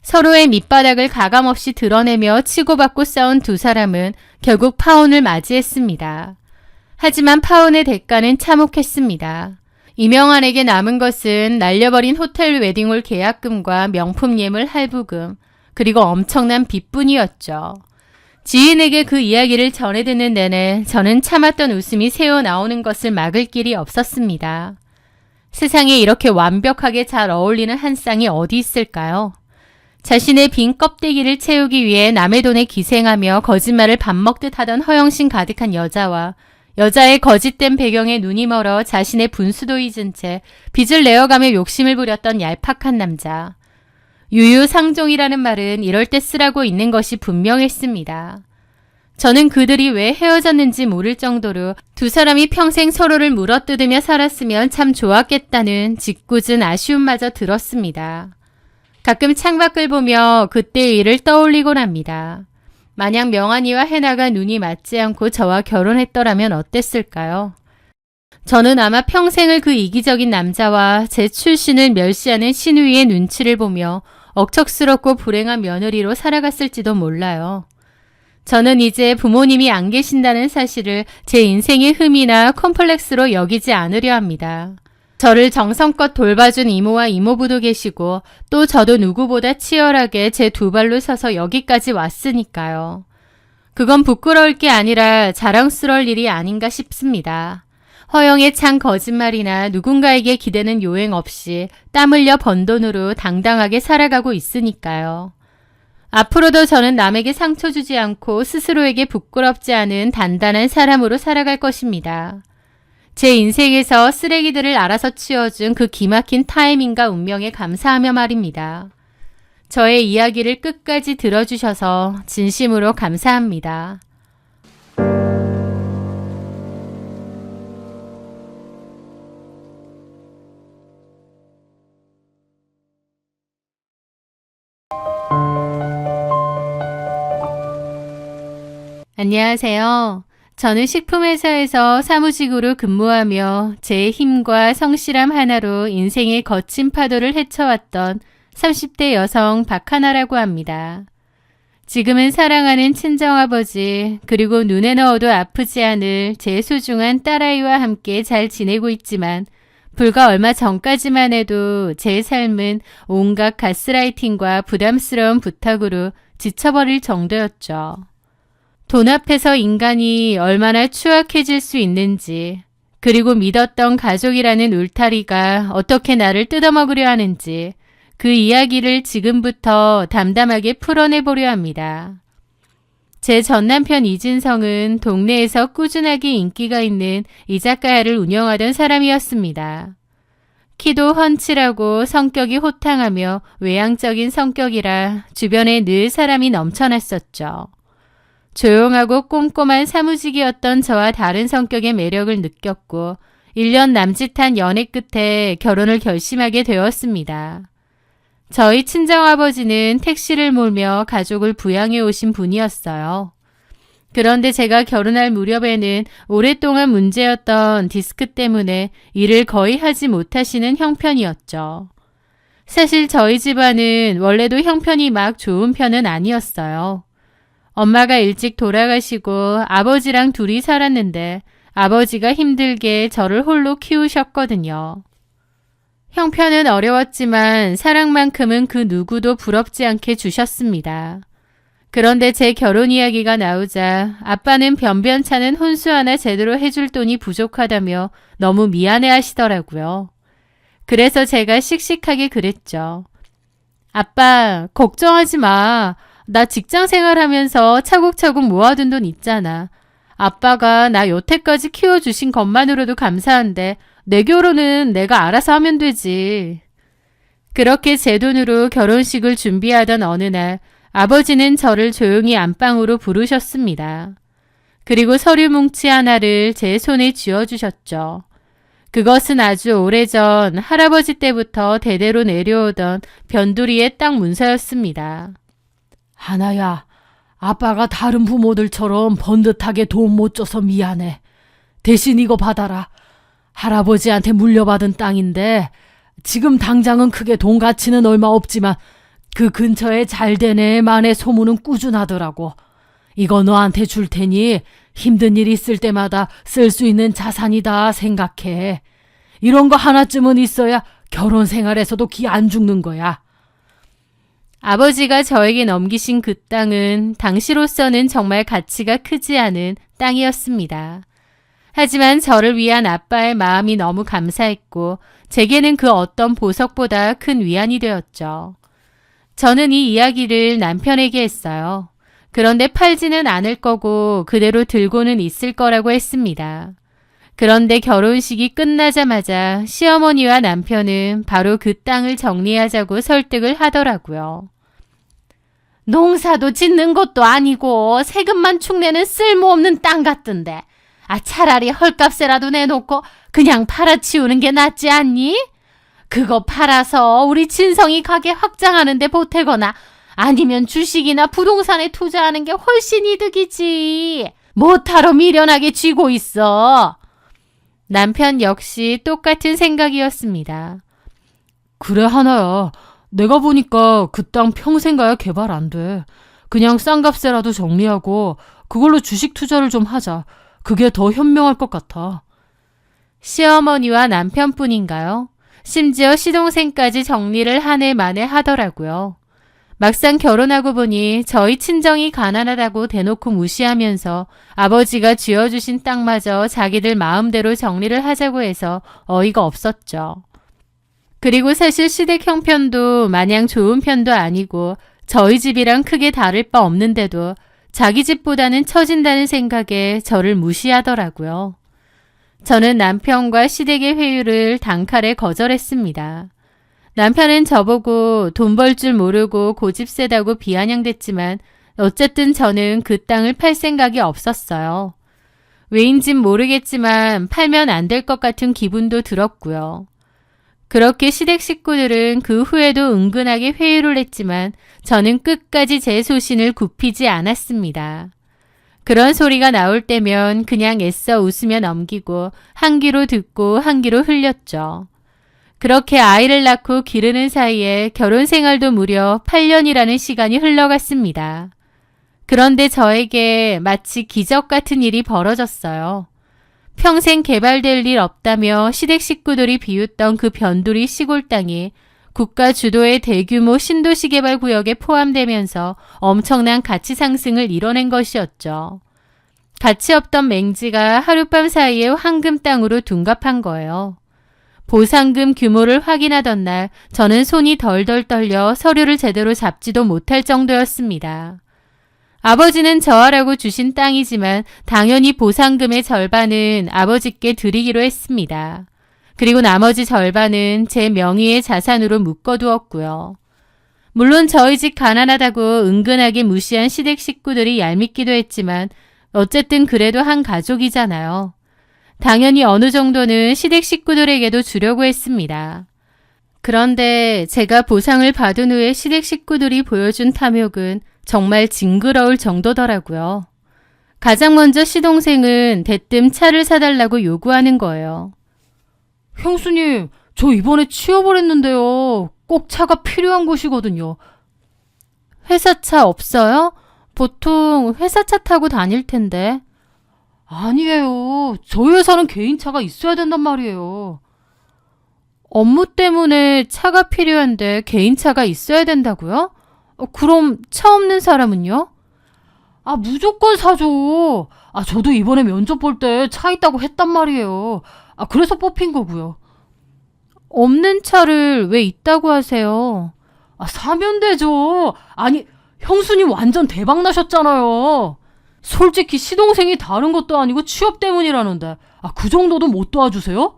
서로의 밑바닥을 가감없이 드러내며 치고받고 싸운 두 사람은 결국 파혼을 맞이했습니다. 하지만 파혼의 대가는 참혹했습니다. 이명환에게 남은 것은 날려버린 호텔 웨딩홀 계약금과 명품 예물 할부금, 그리고 엄청난 빚뿐이었죠. 지인에게 그 이야기를 전해 듣는 내내 저는 참았던 웃음이 새어나오는 것을 막을 길이 없었습니다. 세상에 이렇게 완벽하게 잘 어울리는 한 쌍이 어디 있을까요? 자신의 빈 껍데기를 채우기 위해 남의 돈에 기생하며 거짓말을 밥 먹듯 하던 허영심 가득한 여자와 여자의 거짓된 배경에 눈이 멀어 자신의 분수도 잊은 채 빚을 내어가며 욕심을 부렸던 얄팍한 남자. 유유상종이라는 말은 이럴 때 쓰라고 있는 것이 분명했습니다. 저는 그들이 왜 헤어졌는지 모를 정도로 두 사람이 평생 서로를 물어뜯으며 살았으면 참 좋았겠다는 짓궂은 아쉬움마저 들었습니다. 가끔 창밖을 보며 그때의 일을 떠올리곤 합니다. 만약 명환이와 해나가 눈이 맞지 않고 저와 결혼했더라면 어땠을까요? 저는 아마 평생을 그 이기적인 남자와 제 출신을 멸시하는 신우이의 눈치를 보며 억척스럽고 불행한 며느리로 살아갔을지도 몰라요. 저는 이제 부모님이 안 계신다는 사실을 제 인생의 흠이나 컴플렉스로 여기지 않으려 합니다. 저를 정성껏 돌봐준 이모와 이모부도 계시고 또 저도 누구보다 치열하게 제 두 발로 서서 여기까지 왔으니까요. 그건 부끄러울 게 아니라 자랑스러울 일이 아닌가 싶습니다. 허영의 찬 거짓말이나 누군가에게 기대는 요행 없이 땀 흘려 번 돈으로 당당하게 살아가고 있으니까요. 앞으로도 저는 남에게 상처 주지 않고 스스로에게 부끄럽지 않은 단단한 사람으로 살아갈 것입니다. 제 인생에서 쓰레기들을 알아서 치워준 그 기막힌 타이밍과 운명에 감사하며 말입니다. 저의 이야기를 끝까지 들어주셔서 진심으로 감사합니다. 안녕하세요. 저는 식품회사에서 사무직으로 근무하며 제 힘과 성실함 하나로 인생의 거친 파도를 헤쳐왔던 30대 여성 박하나라고 합니다. 지금은 사랑하는 친정아버지 그리고 눈에 넣어도 아프지 않을 제 소중한 딸아이와 함께 잘 지내고 있지만 불과 얼마 전까지만 해도 제 삶은 온갖 가스라이팅과 부담스러운 부탁으로 지쳐버릴 정도였죠. 돈 앞에서 인간이 얼마나 추악해질 수 있는지, 그리고 믿었던 가족이라는 울타리가 어떻게 나를 뜯어먹으려 하는지 그 이야기를 지금부터 담담하게 풀어내보려 합니다. 제 전남편 이진성은 동네에서 꾸준하게 인기가 있는 이자카야를 운영하던 사람이었습니다. 키도 훤칠하고 성격이 호탕하며 외향적인 성격이라 주변에 늘 사람이 넘쳐났었죠. 조용하고 꼼꼼한 사무직이었던 저와 다른 성격의 매력을 느꼈고 1년 남짓한 연애 끝에 결혼을 결심하게 되었습니다. 저희 친정아버지는 택시를 몰며 가족을 부양해 오신 분이었어요. 그런데 제가 결혼할 무렵에는 오랫동안 문제였던 디스크 때문에 일을 거의 하지 못하시는 형편이었죠. 사실 저희 집안은 원래도 형편이 막 좋은 편은 아니었어요. 엄마가 일찍 돌아가시고 아버지랑 둘이 살았는데 아버지가 힘들게 저를 홀로 키우셨거든요. 형편은 어려웠지만 사랑만큼은 그 누구도 부럽지 않게 주셨습니다. 그런데 제 결혼 이야기가 나오자 아빠는 변변찮은 혼수 하나 제대로 해줄 돈이 부족하다며 너무 미안해 하시더라고요. 그래서 제가 씩씩하게 그랬죠. 아빠, 걱정하지 마. 나 직장 생활하면서 차곡차곡 모아둔 돈 있잖아. 아빠가 나 여태까지 키워주신 것만으로도 감사한데 내 결혼은 내가 알아서 하면 되지. 그렇게 제 돈으로 결혼식을 준비하던 어느 날 아버지는 저를 조용히 안방으로 부르셨습니다. 그리고 서류 뭉치 하나를 제 손에 쥐어주셨죠. 그것은 아주 오래전 할아버지 때부터 대대로 내려오던 변두리의 땅 문서였습니다. 하나야, 아빠가 다른 부모들처럼 번듯하게 돈 못 줘서 미안해. 대신 이거 받아라. 할아버지한테 물려받은 땅인데 지금 당장은 크게 돈 가치는 얼마 없지만 그 근처에 잘 되네 만의 소문은 꾸준하더라고. 이거 너한테 줄 테니 힘든 일 있을 때마다 쓸 수 있는 자산이다 생각해. 이런 거 하나쯤은 있어야 결혼 생활에서도 기 안 죽는 거야. 아버지가 저에게 넘기신 그 땅은 당시로서는 정말 가치가 크지 않은 땅이었습니다. 하지만 저를 위한 아빠의 마음이 너무 감사했고 제게는 그 어떤 보석보다 큰 위안이 되었죠. 저는 이 이야기를 남편에게 했어요. 그런데 팔지는 않을 거고 그대로 들고는 있을 거라고 했습니다. 그런데 결혼식이 끝나자마자 시어머니와 남편은 바로 그 땅을 정리하자고 설득을 하더라고요. 농사도 짓는 것도 아니고 세금만 축내는 쓸모없는 땅 같던데. 차라리 헐값에라도 내놓고 그냥 팔아치우는 게 낫지 않니? 그거 팔아서 우리 진성이 가게 확장하는 데 보태거나 아니면 주식이나 부동산에 투자하는 게 훨씬 이득이지. 뭐하러 미련하게 쥐고 있어. 남편 역시 똑같은 생각이었습니다. 그래 하나야. 내가 보니까 그 땅 평생 가야 개발 안 돼. 그냥 싼 값에라도 정리하고 그걸로 주식 투자를 좀 하자. 그게 더 현명할 것 같아. 시어머니와 남편뿐인가요? 심지어 시동생까지 정리를 한 해 만에 하더라고요. 막상 결혼하고 보니 저희 친정이 가난하다고 대놓고 무시하면서 아버지가 쥐어주신 땅마저 자기들 마음대로 정리를 하자고 해서 어이가 없었죠. 그리고 사실 시댁 형편도 마냥 좋은 편도 아니고 저희 집이랑 크게 다를 바 없는데도 자기 집보다는 처진다는 생각에 저를 무시하더라고요. 저는 남편과 시댁의 회유를 단칼에 거절했습니다. 남편은 저보고 돈 벌 줄 모르고 고집 세다고 비아냥댔지만 어쨌든 저는 그 땅을 팔 생각이 없었어요. 왜인진 모르겠지만 팔면 안 될 것 같은 기분도 들었고요. 그렇게 시댁 식구들은 그 후에도 은근하게 회유를 했지만 저는 끝까지 제 소신을 굽히지 않았습니다. 그런 소리가 나올 때면 그냥 애써 웃으며 넘기고 한 귀로 듣고 한 귀로 흘렸죠. 그렇게 아이를 낳고 기르는 사이에 결혼 생활도 무려 8년이라는 시간이 흘러갔습니다. 그런데 저에게 마치 기적 같은 일이 벌어졌어요. 평생 개발될 일 없다며 시댁 식구들이 비웃던 그 변두리 시골 땅이 국가 주도의 대규모 신도시 개발 구역에 포함되면서 엄청난 가치 상승을 이뤄낸 것이었죠. 가치 없던 맹지가 하룻밤 사이에 황금 땅으로 둔갑한 거예요. 보상금 규모를 확인하던 날 저는 손이 덜덜 떨려 서류를 제대로 잡지도 못할 정도였습니다. 아버지는 저하라고 주신 땅이지만 당연히 보상금의 절반은 아버지께 드리기로 했습니다. 그리고 나머지 절반은 제 명의의 자산으로 묶어두었고요. 물론 저희 집 가난하다고 은근하게 무시한 시댁 식구들이 얄밉기도 했지만 어쨌든 그래도 한 가족이잖아요. 당연히 어느 정도는 시댁 식구들에게도 주려고 했습니다. 그런데 제가 보상을 받은 후에 시댁 식구들이 보여준 탐욕은 정말 징그러울 정도더라고요. 가장 먼저 시동생은 대뜸 차를 사달라고 요구하는 거예요. 형수님, 저 이번에 취업을 했는데요. 꼭 차가 필요한 곳이거든요. 회사 차 없어요? 보통 회사 차 타고 다닐 텐데. 아니에요. 저희 회사는 개인차가 있어야 된단 말이에요. 업무 때문에 차가 필요한데 개인차가 있어야 된다고요? 그럼 차 없는 사람은요? 무조건 사죠. 저도 이번에 면접 볼 때 차 있다고 했단 말이에요. 그래서 뽑힌 거고요. 없는 차를 왜 있다고 하세요? 사면 되죠. 아니, 형수님 완전 대박 나셨잖아요. 솔직히 시동생이 다른 것도 아니고 취업 때문이라는데 그 정도도 못 도와주세요?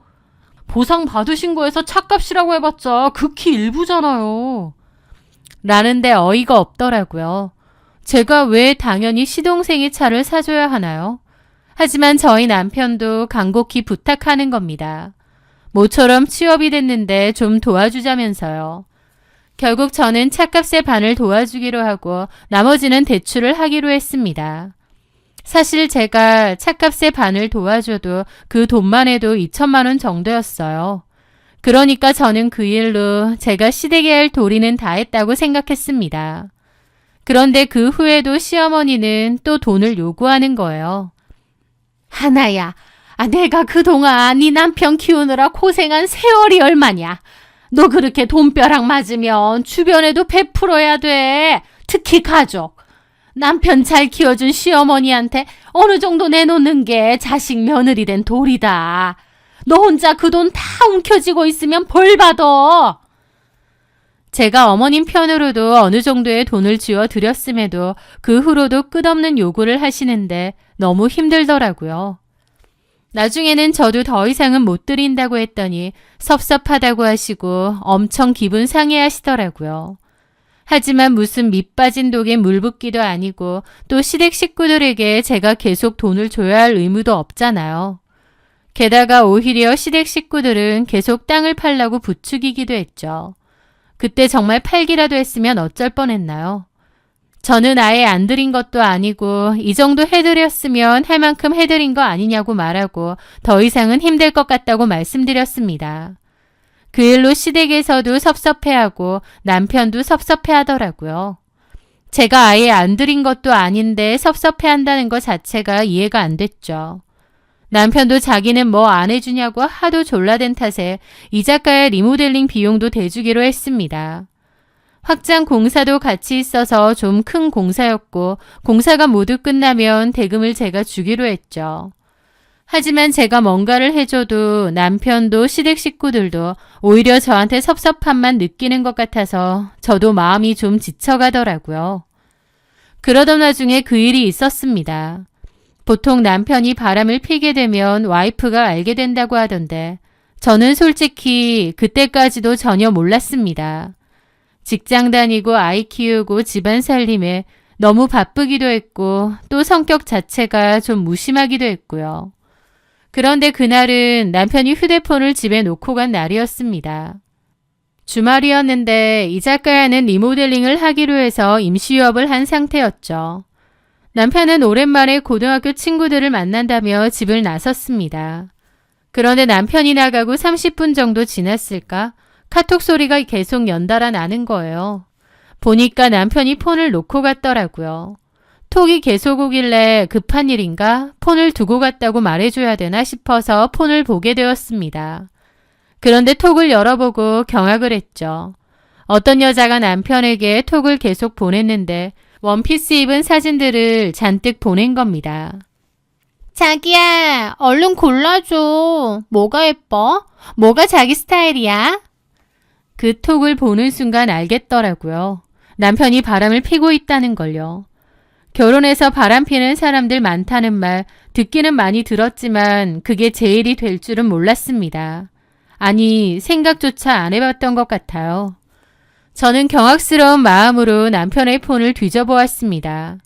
보상 받으신 거에서 차값이라고 해봤자 극히 일부잖아요. 라는데 어이가 없더라고요. 제가 왜 당연히 시동생의 차를 사줘야 하나요? 하지만 저희 남편도 간곡히 부탁하는 겁니다. 모처럼 취업이 됐는데 좀 도와주자면서요. 결국 저는 차값의 반을 도와주기로 하고 나머지는 대출을 하기로 했습니다. 사실 제가 차값의 반을 도와줘도 그 돈만 해도 2천만 원 정도였어요. 그러니까 저는 그 일로 제가 시댁에 할 도리는 다 했다고 생각했습니다. 그런데 그 후에도 시어머니는 또 돈을 요구하는 거예요. 하나야, 내가 그동안 네 남편 키우느라 고생한 세월이 얼마냐. 너 그렇게 돈벼락 맞으면 주변에도 베풀어야 돼. 특히 가족. 남편 잘 키워준 시어머니한테 어느 정도 내놓는 게 자식 며느리 된 도리다. 너 혼자 그 돈 다 움켜쥐고 있으면 벌 받아. 제가 어머님 편으로도 어느 정도의 돈을 쥐어 드렸음에도 그 후로도 끝없는 요구를 하시는데 너무 힘들더라고요. 나중에는 저도 더 이상은 못 드린다고 했더니 섭섭하다고 하시고 엄청 기분 상해하시더라고요. 하지만 무슨 밑 빠진 독에 물 붓기도 아니고 또 시댁 식구들에게 제가 계속 돈을 줘야 할 의무도 없잖아요. 게다가 오히려 시댁 식구들은 계속 땅을 팔라고 부추기기도 했죠. 그때 정말 팔기라도 했으면 어쩔 뻔했나요? 저는 아예 안 드린 것도 아니고 이 정도 해드렸으면 할 만큼 해드린 거 아니냐고 말하고 더 이상은 힘들 것 같다고 말씀드렸습니다. 그 일로 시댁에서도 섭섭해하고 남편도 섭섭해하더라고요. 제가 아예 안 드린 것도 아닌데 섭섭해한다는 것 자체가 이해가 안 됐죠. 남편도 자기는 뭐 안 해주냐고 하도 졸라댄 탓에 이 작가의 리모델링 비용도 대주기로 했습니다. 확장 공사도 같이 있어서 좀 큰 공사였고 공사가 모두 끝나면 대금을 제가 주기로 했죠. 하지만 제가 뭔가를 해줘도 남편도 시댁 식구들도 오히려 저한테 섭섭함만 느끼는 것 같아서 저도 마음이 좀 지쳐가더라고요. 그러던 와중에 그 일이 있었습니다. 보통 남편이 바람을 피게 되면 와이프가 알게 된다고 하던데 저는 솔직히 그때까지도 전혀 몰랐습니다. 직장 다니고 아이 키우고 집안 살림에 너무 바쁘기도 했고 또 성격 자체가 좀 무심하기도 했고요. 그런데 그날은 남편이 휴대폰을 집에 놓고 간 날이었습니다. 주말이었는데 이 작가야는 리모델링을 하기로 해서 임시유업을 한 상태였죠. 남편은 오랜만에 고등학교 친구들을 만난다며 집을 나섰습니다. 그런데 남편이 나가고 30분 정도 지났을까? 카톡 소리가 계속 연달아 나는 거예요. 보니까 남편이 폰을 놓고 갔더라고요. 톡이 계속 오길래 급한 일인가? 폰을 두고 갔다고 말해줘야 되나 싶어서 폰을 보게 되었습니다. 그런데 톡을 열어보고 경악을 했죠. 어떤 여자가 남편에게 톡을 계속 보냈는데 원피스 입은 사진들을 잔뜩 보낸 겁니다. 자기야, 얼른 골라줘. 뭐가 예뻐? 뭐가 자기 스타일이야? 그 톡을 보는 순간 알겠더라고요. 남편이 바람을 피고 있다는 걸요. 결혼해서 바람 피는 사람들 많다는 말 듣기는 많이 들었지만 그게 제 일이 될 줄은 몰랐습니다. 아니, 생각조차 안 해봤던 것 같아요. 저는 경악스러운 마음으로 남편의 폰을 뒤져보았습니다.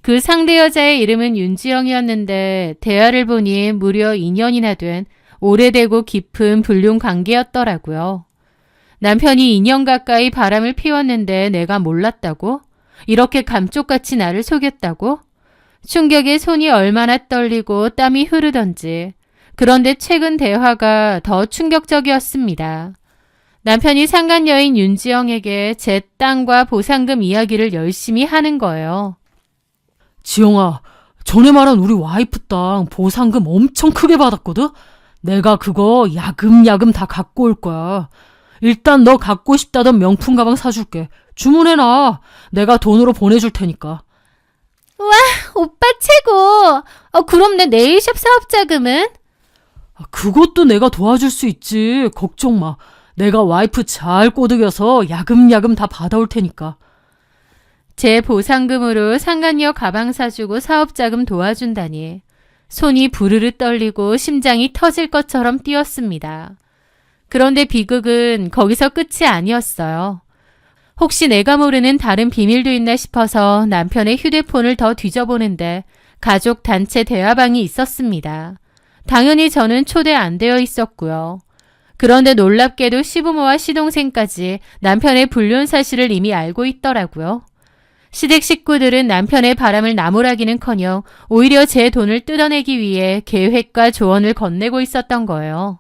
그 상대 여자의 이름은 윤지영이었는데 대화를 보니 무려 2년이나 된 오래되고 깊은 불륜 관계였더라고요. 남편이 2년 가까이 바람을 피웠는데 내가 몰랐다고? 이렇게 감쪽같이 나를 속였다고? 충격에 손이 얼마나 떨리고 땀이 흐르던지. 그런데 최근 대화가 더 충격적이었습니다. 남편이 상간녀인 윤지영에게 제 땅과 보상금 이야기를 열심히 하는 거예요. 지영아, 전에 말한 우리 와이프 땅 보상금 엄청 크게 받았거든? 내가 그거 야금야금 다 갖고 올 거야. 일단 너 갖고 싶다던 명품 가방 사줄게. 주문해놔. 내가 돈으로 보내줄 테니까. 와, 오빠 최고. 그럼 내 네일샵 사업 자금은? 그것도 내가 도와줄 수 있지. 걱정 마. 내가 와이프 잘 꼬드겨서 야금야금 다 받아올 테니까. 제 보상금으로 상간녀 가방 사주고 사업 자금 도와준다니. 손이 부르르 떨리고 심장이 터질 것처럼 뛰었습니다. 그런데 비극은 거기서 끝이 아니었어요. 혹시 내가 모르는 다른 비밀도 있나 싶어서 남편의 휴대폰을 더 뒤져보는데 가족 단체 대화방이 있었습니다. 당연히 저는 초대 안 되어 있었고요. 그런데 놀랍게도 시부모와 시동생까지 남편의 불륜 사실을 이미 알고 있더라고요. 시댁 식구들은 남편의 바람을 나무라기는커녕 오히려 제 돈을 뜯어내기 위해 계획과 조언을 건네고 있었던 거예요.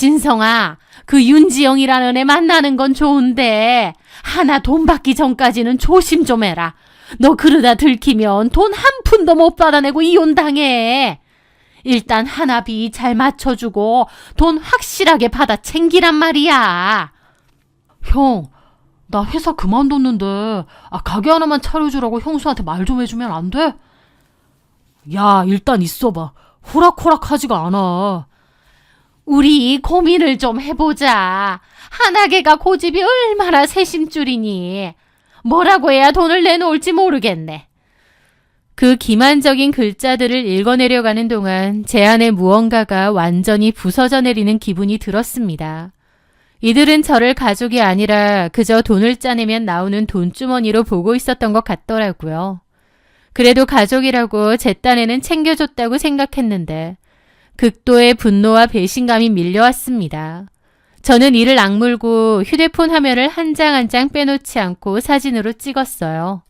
진성아, 그 윤지영이라는 애 만나는 건 좋은데 하나 돈 받기 전까지는 조심 좀 해라. 너 그러다 들키면 돈 한 푼도 못 받아내고 이혼당해. 일단 하나비 잘 맞춰주고 돈 확실하게 받아 챙기란 말이야. 형, 나 회사 그만뒀는데 가게 하나만 차려주라고 형수한테 말 좀 해주면 안 돼? 야, 일단 있어봐. 호락호락하지가 않아. 우리 고민을 좀 해보자. 한하계가 고집이 얼마나 세심줄이니. 뭐라고 해야 돈을 내놓을지 모르겠네. 그 기만적인 글자들을 읽어내려가는 동안 제 안에 무언가가 완전히 부서져 내리는 기분이 들었습니다. 이들은 저를 가족이 아니라 그저 돈을 짜내면 나오는 돈주머니로 보고 있었던 것 같더라고요. 그래도 가족이라고 제 딴에는 챙겨줬다고 생각했는데 극도의 분노와 배신감이 밀려왔습니다. 저는 이를 악물고 휴대폰 화면을 한 장 한 장 빼놓지 않고 사진으로 찍었어요.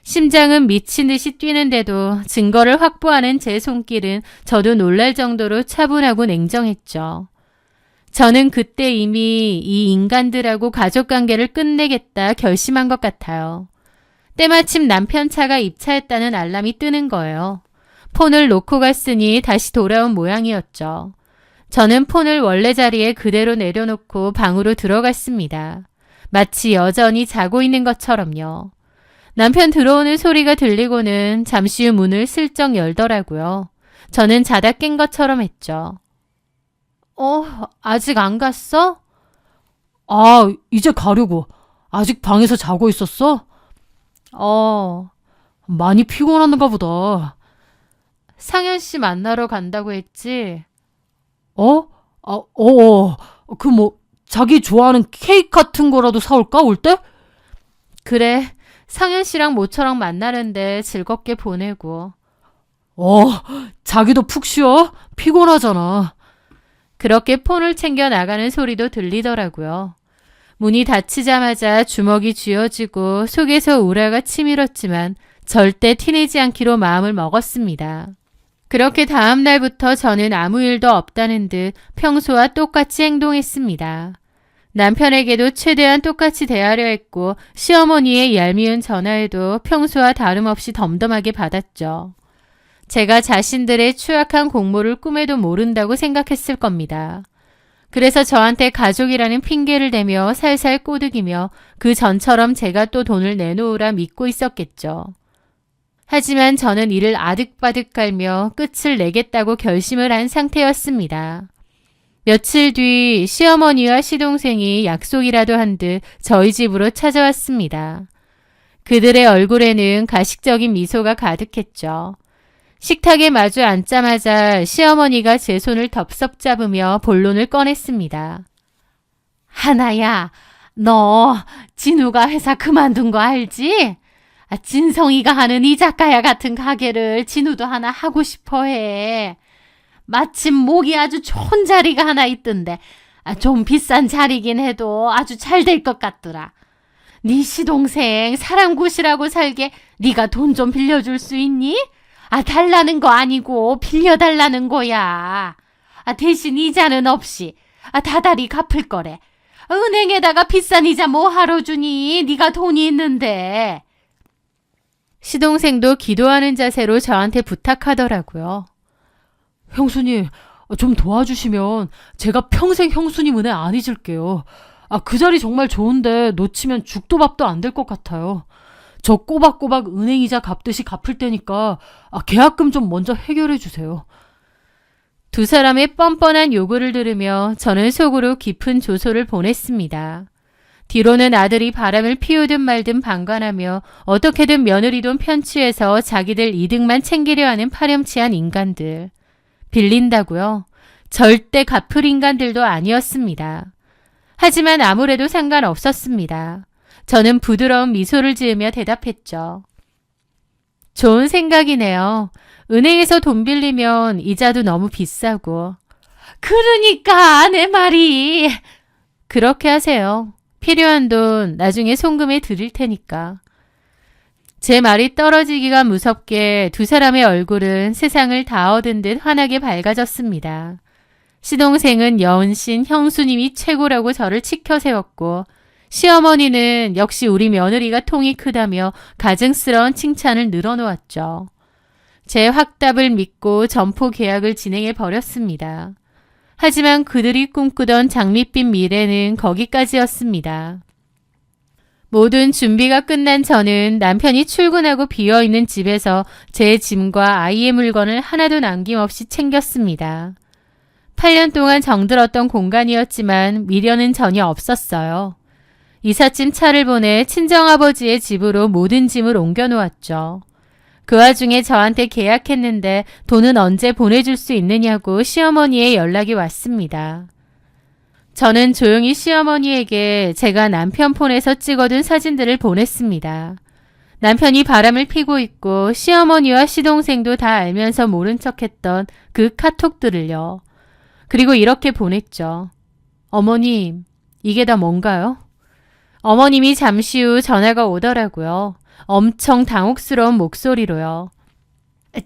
심장은 미친 듯이 뛰는데도 증거를 확보하는 제 손길은 저도 놀랄 정도로 차분하고 냉정했죠. 저는 그때 이미 이 인간들하고 가족관계를 끝내겠다 결심한 것 같아요. 때마침 남편 차가 입차했다는 알람이 뜨는 거예요. 폰을 놓고 갔으니 다시 돌아온 모양이었죠. 저는 폰을 원래 자리에 그대로 내려놓고 방으로 들어갔습니다. 마치 여전히 자고 있는 것처럼요. 남편 들어오는 소리가 들리고는 잠시 후 문을 슬쩍 열더라고요. 저는 자다 깬 것처럼 했죠. 아직 안 갔어? 이제 가려고. 아직 방에서 자고 있었어? 많이 피곤한가 보다. 상현 씨 만나러 간다고 했지? 자기 좋아하는 케이크 같은 거라도 사올까, 올 때? 그래, 상현 씨랑 모처럼 만나는데 즐겁게 보내고. 자기도 푹 쉬어? 피곤하잖아. 그렇게 폰을 챙겨 나가는 소리도 들리더라고요. 문이 닫히자마자 주먹이 쥐어지고 속에서 우라가 치밀었지만 절대 티내지 않기로 마음을 먹었습니다. 그렇게 다음 날부터 저는 아무 일도 없다는 듯 평소와 똑같이 행동했습니다. 남편에게도 최대한 똑같이 대하려 했고 시어머니의 얄미운 전화에도 평소와 다름없이 덤덤하게 받았죠. 제가 자신들의 추악한 공모를 꿈에도 모른다고 생각했을 겁니다. 그래서 저한테 가족이라는 핑계를 대며 살살 꼬드기며 그 전처럼 제가 또 돈을 내놓으라 믿고 있었겠죠. 하지만 저는 이를 아득바득 깔며 끝을 내겠다고 결심을 한 상태였습니다. 며칠 뒤 시어머니와 시동생이 약속이라도 한 듯 저희 집으로 찾아왔습니다. 그들의 얼굴에는 가식적인 미소가 가득했죠. 식탁에 마주 앉자마자 시어머니가 제 손을 덥석 잡으며 본론을 꺼냈습니다. 하나야, 너 진우가 회사 그만둔 거 알지? 진성이가 하는 이 작가야 같은 가게를 진우도 하나 하고 싶어 해. 마침 목이 아주 좋은 자리가 하나 있던데 좀 비싼 자리긴 해도 아주 잘 될 것 같더라. 네 시동생 사람 구실하고 살게 네가 돈 좀 빌려줄 수 있니? 달라는 거 아니고 빌려달라는 거야. 대신 이자는 없이 다달이 갚을 거래. 은행에다가 비싼 이자 뭐 하러 주니? 네가 돈이 있는데. 시동생도 기도하는 자세로 저한테 부탁하더라고요. 형수님, 좀 도와주시면 제가 평생 형수님 은혜 안 잊을게요. 그 자리 정말 좋은데 놓치면 죽도 밥도 안 될 것 같아요. 저 꼬박꼬박 은행이자 갚듯이 갚을 테니까 계약금 좀 먼저 해결해 주세요. 두 사람의 뻔뻔한 요구를 들으며 저는 속으로 깊은 조소를 보냈습니다. 뒤로는 아들이 바람을 피우든 말든 방관하며 어떻게든 며느리 돈 편취해서 자기들 이득만 챙기려 하는 파렴치한 인간들. 빌린다고요? 절대 갚을 인간들도 아니었습니다. 하지만 아무래도 상관없었습니다. 저는 부드러운 미소를 지으며 대답했죠. 좋은 생각이네요. 은행에서 돈 빌리면 이자도 너무 비싸고. 그러니까 내 말이. 그렇게 하세요. 필요한 돈 나중에 송금해 드릴 테니까. 제 말이 떨어지기가 무섭게 두 사람의 얼굴은 세상을 다 얻은 듯 환하게 밝아졌습니다. 시동생은 여은신, 형수님이 최고라고 저를 치켜 세웠고 시어머니는 역시 우리 며느리가 통이 크다며 가증스러운 칭찬을 늘어놓았죠. 제 확답을 믿고 점포 계약을 진행해 버렸습니다. 하지만 그들이 꿈꾸던 장밋빛 미래는 거기까지였습니다. 모든 준비가 끝난 저는 남편이 출근하고 비어있는 집에서 제 짐과 아이의 물건을 하나도 남김없이 챙겼습니다. 8년 동안 정들었던 공간이었지만 미련은 전혀 없었어요. 이삿짐 차를 보내 친정아버지의 집으로 모든 짐을 옮겨놓았죠. 그 와중에 저한테 계약했는데 돈은 언제 보내줄 수 있느냐고 시어머니의 연락이 왔습니다. 저는 조용히 시어머니에게 제가 남편 폰에서 찍어둔 사진들을 보냈습니다. 남편이 바람을 피고 있고 시어머니와 시동생도 다 알면서 모른 척했던 그 카톡들을요. 그리고 이렇게 보냈죠. 어머님, 이게 다 뭔가요? 어머님이 잠시 후 전화가 오더라고요. 엄청 당혹스러운 목소리로요.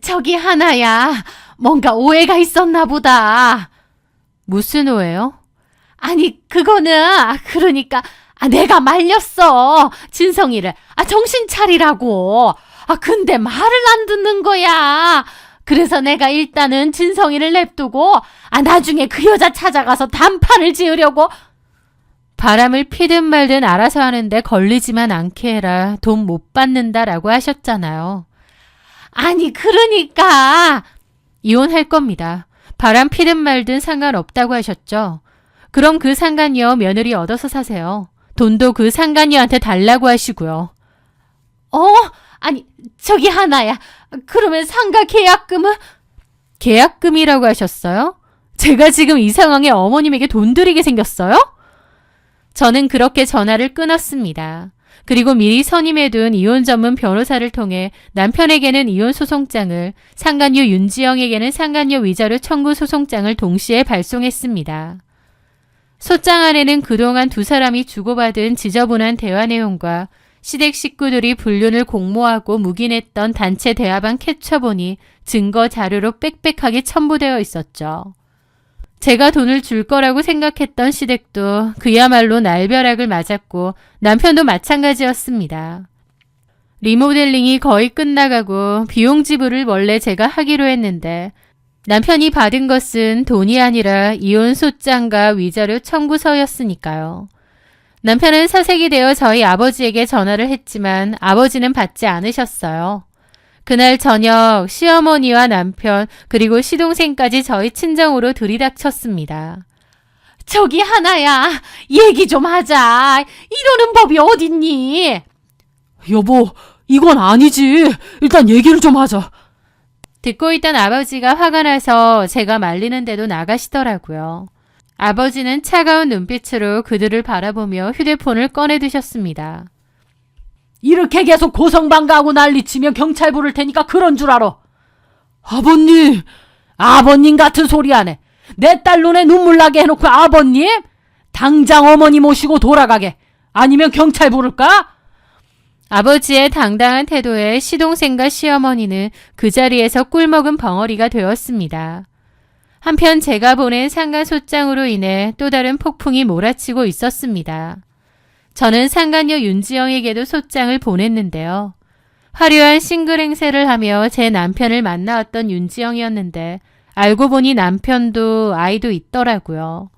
저기 하나야, 뭔가 오해가 있었나 보다. 무슨 오해요? 아니, 그러니까 내가 말렸어. 진성이를. 정신 차리라고. 근데 말을 안 듣는 거야. 그래서 내가 일단은 진성이를 냅두고 나중에 그 여자 찾아가서 단판을 지으려고. 바람을 피든 말든 알아서 하는데 걸리지만 않게 해라. 돈 못 받는다라고 하셨잖아요. 아니, 그러니까 이혼할 겁니다. 바람 피든 말든 상관없다고 하셨죠. 그럼 그 상간녀 며느리 얻어서 사세요. 돈도 그 상간녀한테 달라고 하시고요. 아니, 저기 하나야. 그러면 상가 계약금은? 계약금이라고 하셨어요? 제가 지금 이 상황에 어머님에게 돈 드리게 생겼어요? 저는 그렇게 전화를 끊었습니다. 그리고 미리 선임해둔 이혼 전문 변호사를 통해 남편에게는 이혼 소송장을, 상간녀 윤지영에게는 상간녀 위자료 청구 소송장을 동시에 발송했습니다. 소장 안에는 그동안 두 사람이 주고받은 지저분한 대화 내용과 시댁 식구들이 불륜을 공모하고 묵인했던 단체 대화방 캡처본이 증거 자료로 빽빽하게 첨부되어 있었죠. 제가 돈을 줄 거라고 생각했던 시댁도 그야말로 날벼락을 맞았고 남편도 마찬가지였습니다. 리모델링이 거의 끝나가고 비용 지불을 원래 제가 하기로 했는데 남편이 받은 것은 돈이 아니라 이혼 소장과 위자료 청구서였으니까요. 남편은 사색이 되어 저희 아버지에게 전화를 했지만 아버지는 받지 않으셨어요. 그날 저녁 시어머니와 남편 그리고 시동생까지 저희 친정으로 들이닥쳤습니다. 저기 하나야, 얘기 좀 하자. 이러는 법이 어딨니? 여보, 이건 아니지. 일단 얘기를 좀 하자. 듣고 있던 아버지가 화가 나서 제가 말리는데도 나가시더라고요. 아버지는 차가운 눈빛으로 그들을 바라보며 휴대폰을 꺼내드셨습니다. 이렇게 계속 고성방가하고 난리치면 경찰 부를 테니까 그런 줄 알아. 아버님! 아버님 같은 소리 안 해. 내 딸 눈에 눈물 나게 해놓고 아버님? 당장 어머니 모시고 돌아가게. 아니면 경찰 부를까? 아버지의 당당한 태도에 시동생과 시어머니는 그 자리에서 꿀먹은 벙어리가 되었습니다. 한편 제가 보낸 상가 소장으로 인해 또 다른 폭풍이 몰아치고 있었습니다. 저는 상간녀 윤지영에게도 소장을 보냈는데요. 화려한 싱글 행세를 하며 제 남편을 만나왔던 윤지영이었는데 알고 보니 남편도 아이도 있더라고요.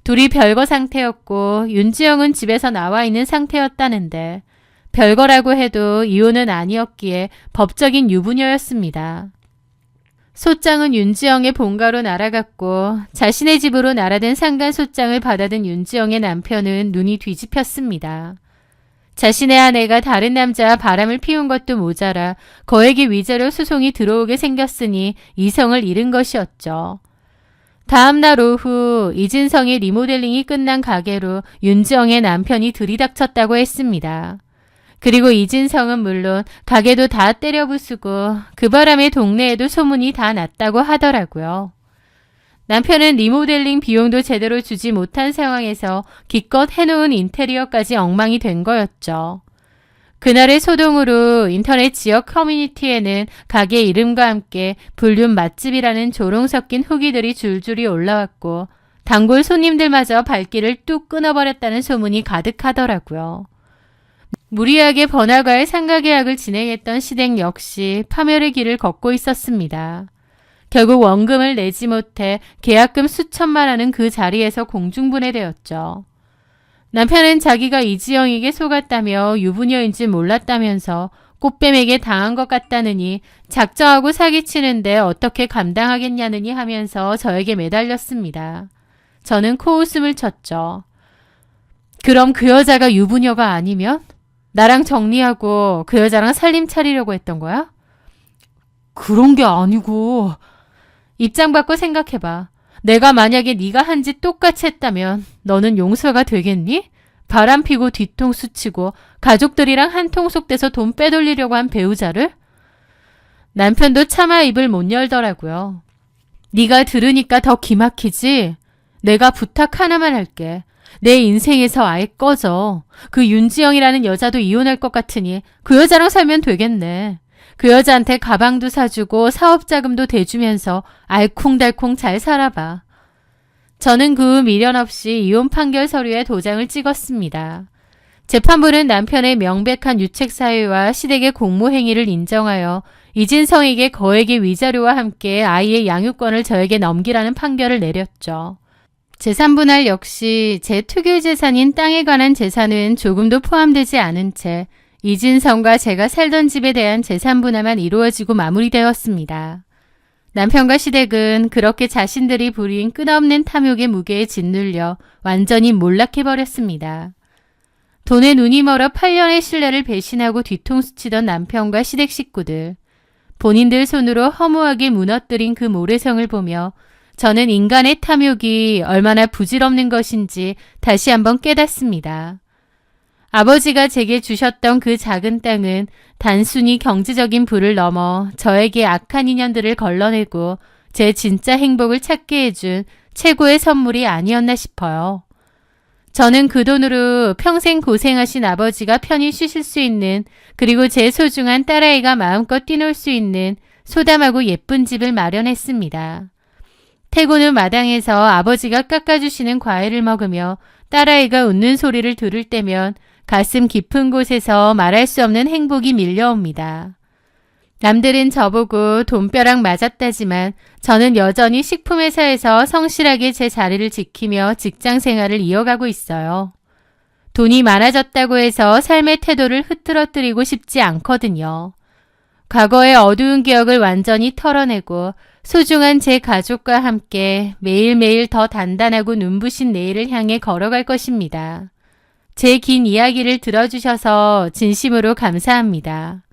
둘이 별거 상태였고 윤지영은 집에서 나와 있는 상태였다는데 별거라고 해도 이혼은 아니었기에 법적인 유부녀였습니다. 소장은 윤지영의 본가로 날아갔고 자신의 집으로 날아든 상간 소장을 받아든 윤지영의 남편은 눈이 뒤집혔습니다. 자신의 아내가 다른 남자와 바람을 피운 것도 모자라 거액의 위자료 소송이 들어오게 생겼으니 이성을 잃은 것이었죠. 다음 날 오후 이진성의 리모델링이 끝난 가게로 윤지영의 남편이 들이닥쳤다고 했습니다. 그리고 이진성은 물론 가게도 다 때려 부수고 그 바람에 동네에도 소문이 다 났다고 하더라고요. 남편은 리모델링 비용도 제대로 주지 못한 상황에서 기껏 해놓은 인테리어까지 엉망이 된 거였죠. 그날의 소동으로 인터넷 지역 커뮤니티에는 가게 이름과 함께 불륜 맛집이라는 조롱 섞인 후기들이 줄줄이 올라왔고 단골 손님들마저 발길을 뚝 끊어버렸다는 소문이 가득하더라고요. 무리하게 번화가에 상가계약을 진행했던 시댁 역시 파멸의 길을 걷고 있었습니다. 결국 원금을 내지 못해 계약금 수천만 원은 그 자리에서 공중분해되었죠. 남편은 자기가 이지영에게 속았다며 유부녀인지 몰랐다면서 꽃뱀에게 당한 것 같다느니 작정하고 사기치는데 어떻게 감당하겠냐느니 하면서 저에게 매달렸습니다. 저는 코웃음을 쳤죠. 그럼 그 여자가 유부녀가 아니면? 나랑 정리하고 그 여자랑 살림 차리려고 했던 거야? 그런 게 아니고. 입장 바꿔 생각해봐. 내가 만약에 네가 한 짓 똑같이 했다면 너는 용서가 되겠니? 바람 피고 뒤통수 치고 가족들이랑 한 통속 돼서 돈 빼돌리려고 한 배우자를? 남편도 차마 입을 못 열더라고요. 네가 들으니까 더 기막히지? 내가 부탁 하나만 할게. 내 인생에서 아예 꺼져. 그 윤지영이라는 여자도 이혼할 것 같으니 그 여자랑 살면 되겠네. 그 여자한테 가방도 사주고 사업자금도 대주면서 알콩달콩 잘 살아봐. 저는 그 후 미련 없이 이혼 판결 서류에 도장을 찍었습니다. 재판부는 남편의 명백한 유책 사유와 시댁의 공모행위를 인정하여 이진성에게 거액의 위자료와 함께 아이의 양육권을 저에게 넘기라는 판결을 내렸죠. 재산분할 역시 제 특유 재산인 땅에 관한 재산은 조금도 포함되지 않은 채 이진성과 제가 살던 집에 대한 재산분할만 이루어지고 마무리되었습니다. 남편과 시댁은 그렇게 자신들이 부린 끝없는 탐욕의 무게에 짓눌려 완전히 몰락해버렸습니다. 돈에 눈이 멀어 8년의 신뢰를 배신하고 뒤통수치던 남편과 시댁 식구들. 본인들 손으로 허무하게 무너뜨린 그 모래성을 보며 저는 인간의 탐욕이 얼마나 부질없는 것인지 다시 한번 깨닫습니다. 아버지가 제게 주셨던 그 작은 땅은 단순히 경제적인 부를 넘어 저에게 악한 인연들을 걸러내고 제 진짜 행복을 찾게 해준 최고의 선물이 아니었나 싶어요. 저는 그 돈으로 평생 고생하신 아버지가 편히 쉬실 수 있는, 그리고 제 소중한 딸아이가 마음껏 뛰놀 수 있는 소담하고 예쁜 집을 마련했습니다. 퇴근 후 마당에서 아버지가 깎아주시는 과일을 먹으며 딸아이가 웃는 소리를 들을 때면 가슴 깊은 곳에서 말할 수 없는 행복이 밀려옵니다. 남들은 저보고 돈벼락 맞았다지만 저는 여전히 식품회사에서 성실하게 제 자리를 지키며 직장 생활을 이어가고 있어요. 돈이 많아졌다고 해서 삶의 태도를 흐트러뜨리고 싶지 않거든요. 과거의 어두운 기억을 완전히 털어내고 소중한 제 가족과 함께 매일매일 더 단단하고 눈부신 내일을 향해 걸어갈 것입니다. 제 긴 이야기를 들어주셔서 진심으로 감사합니다.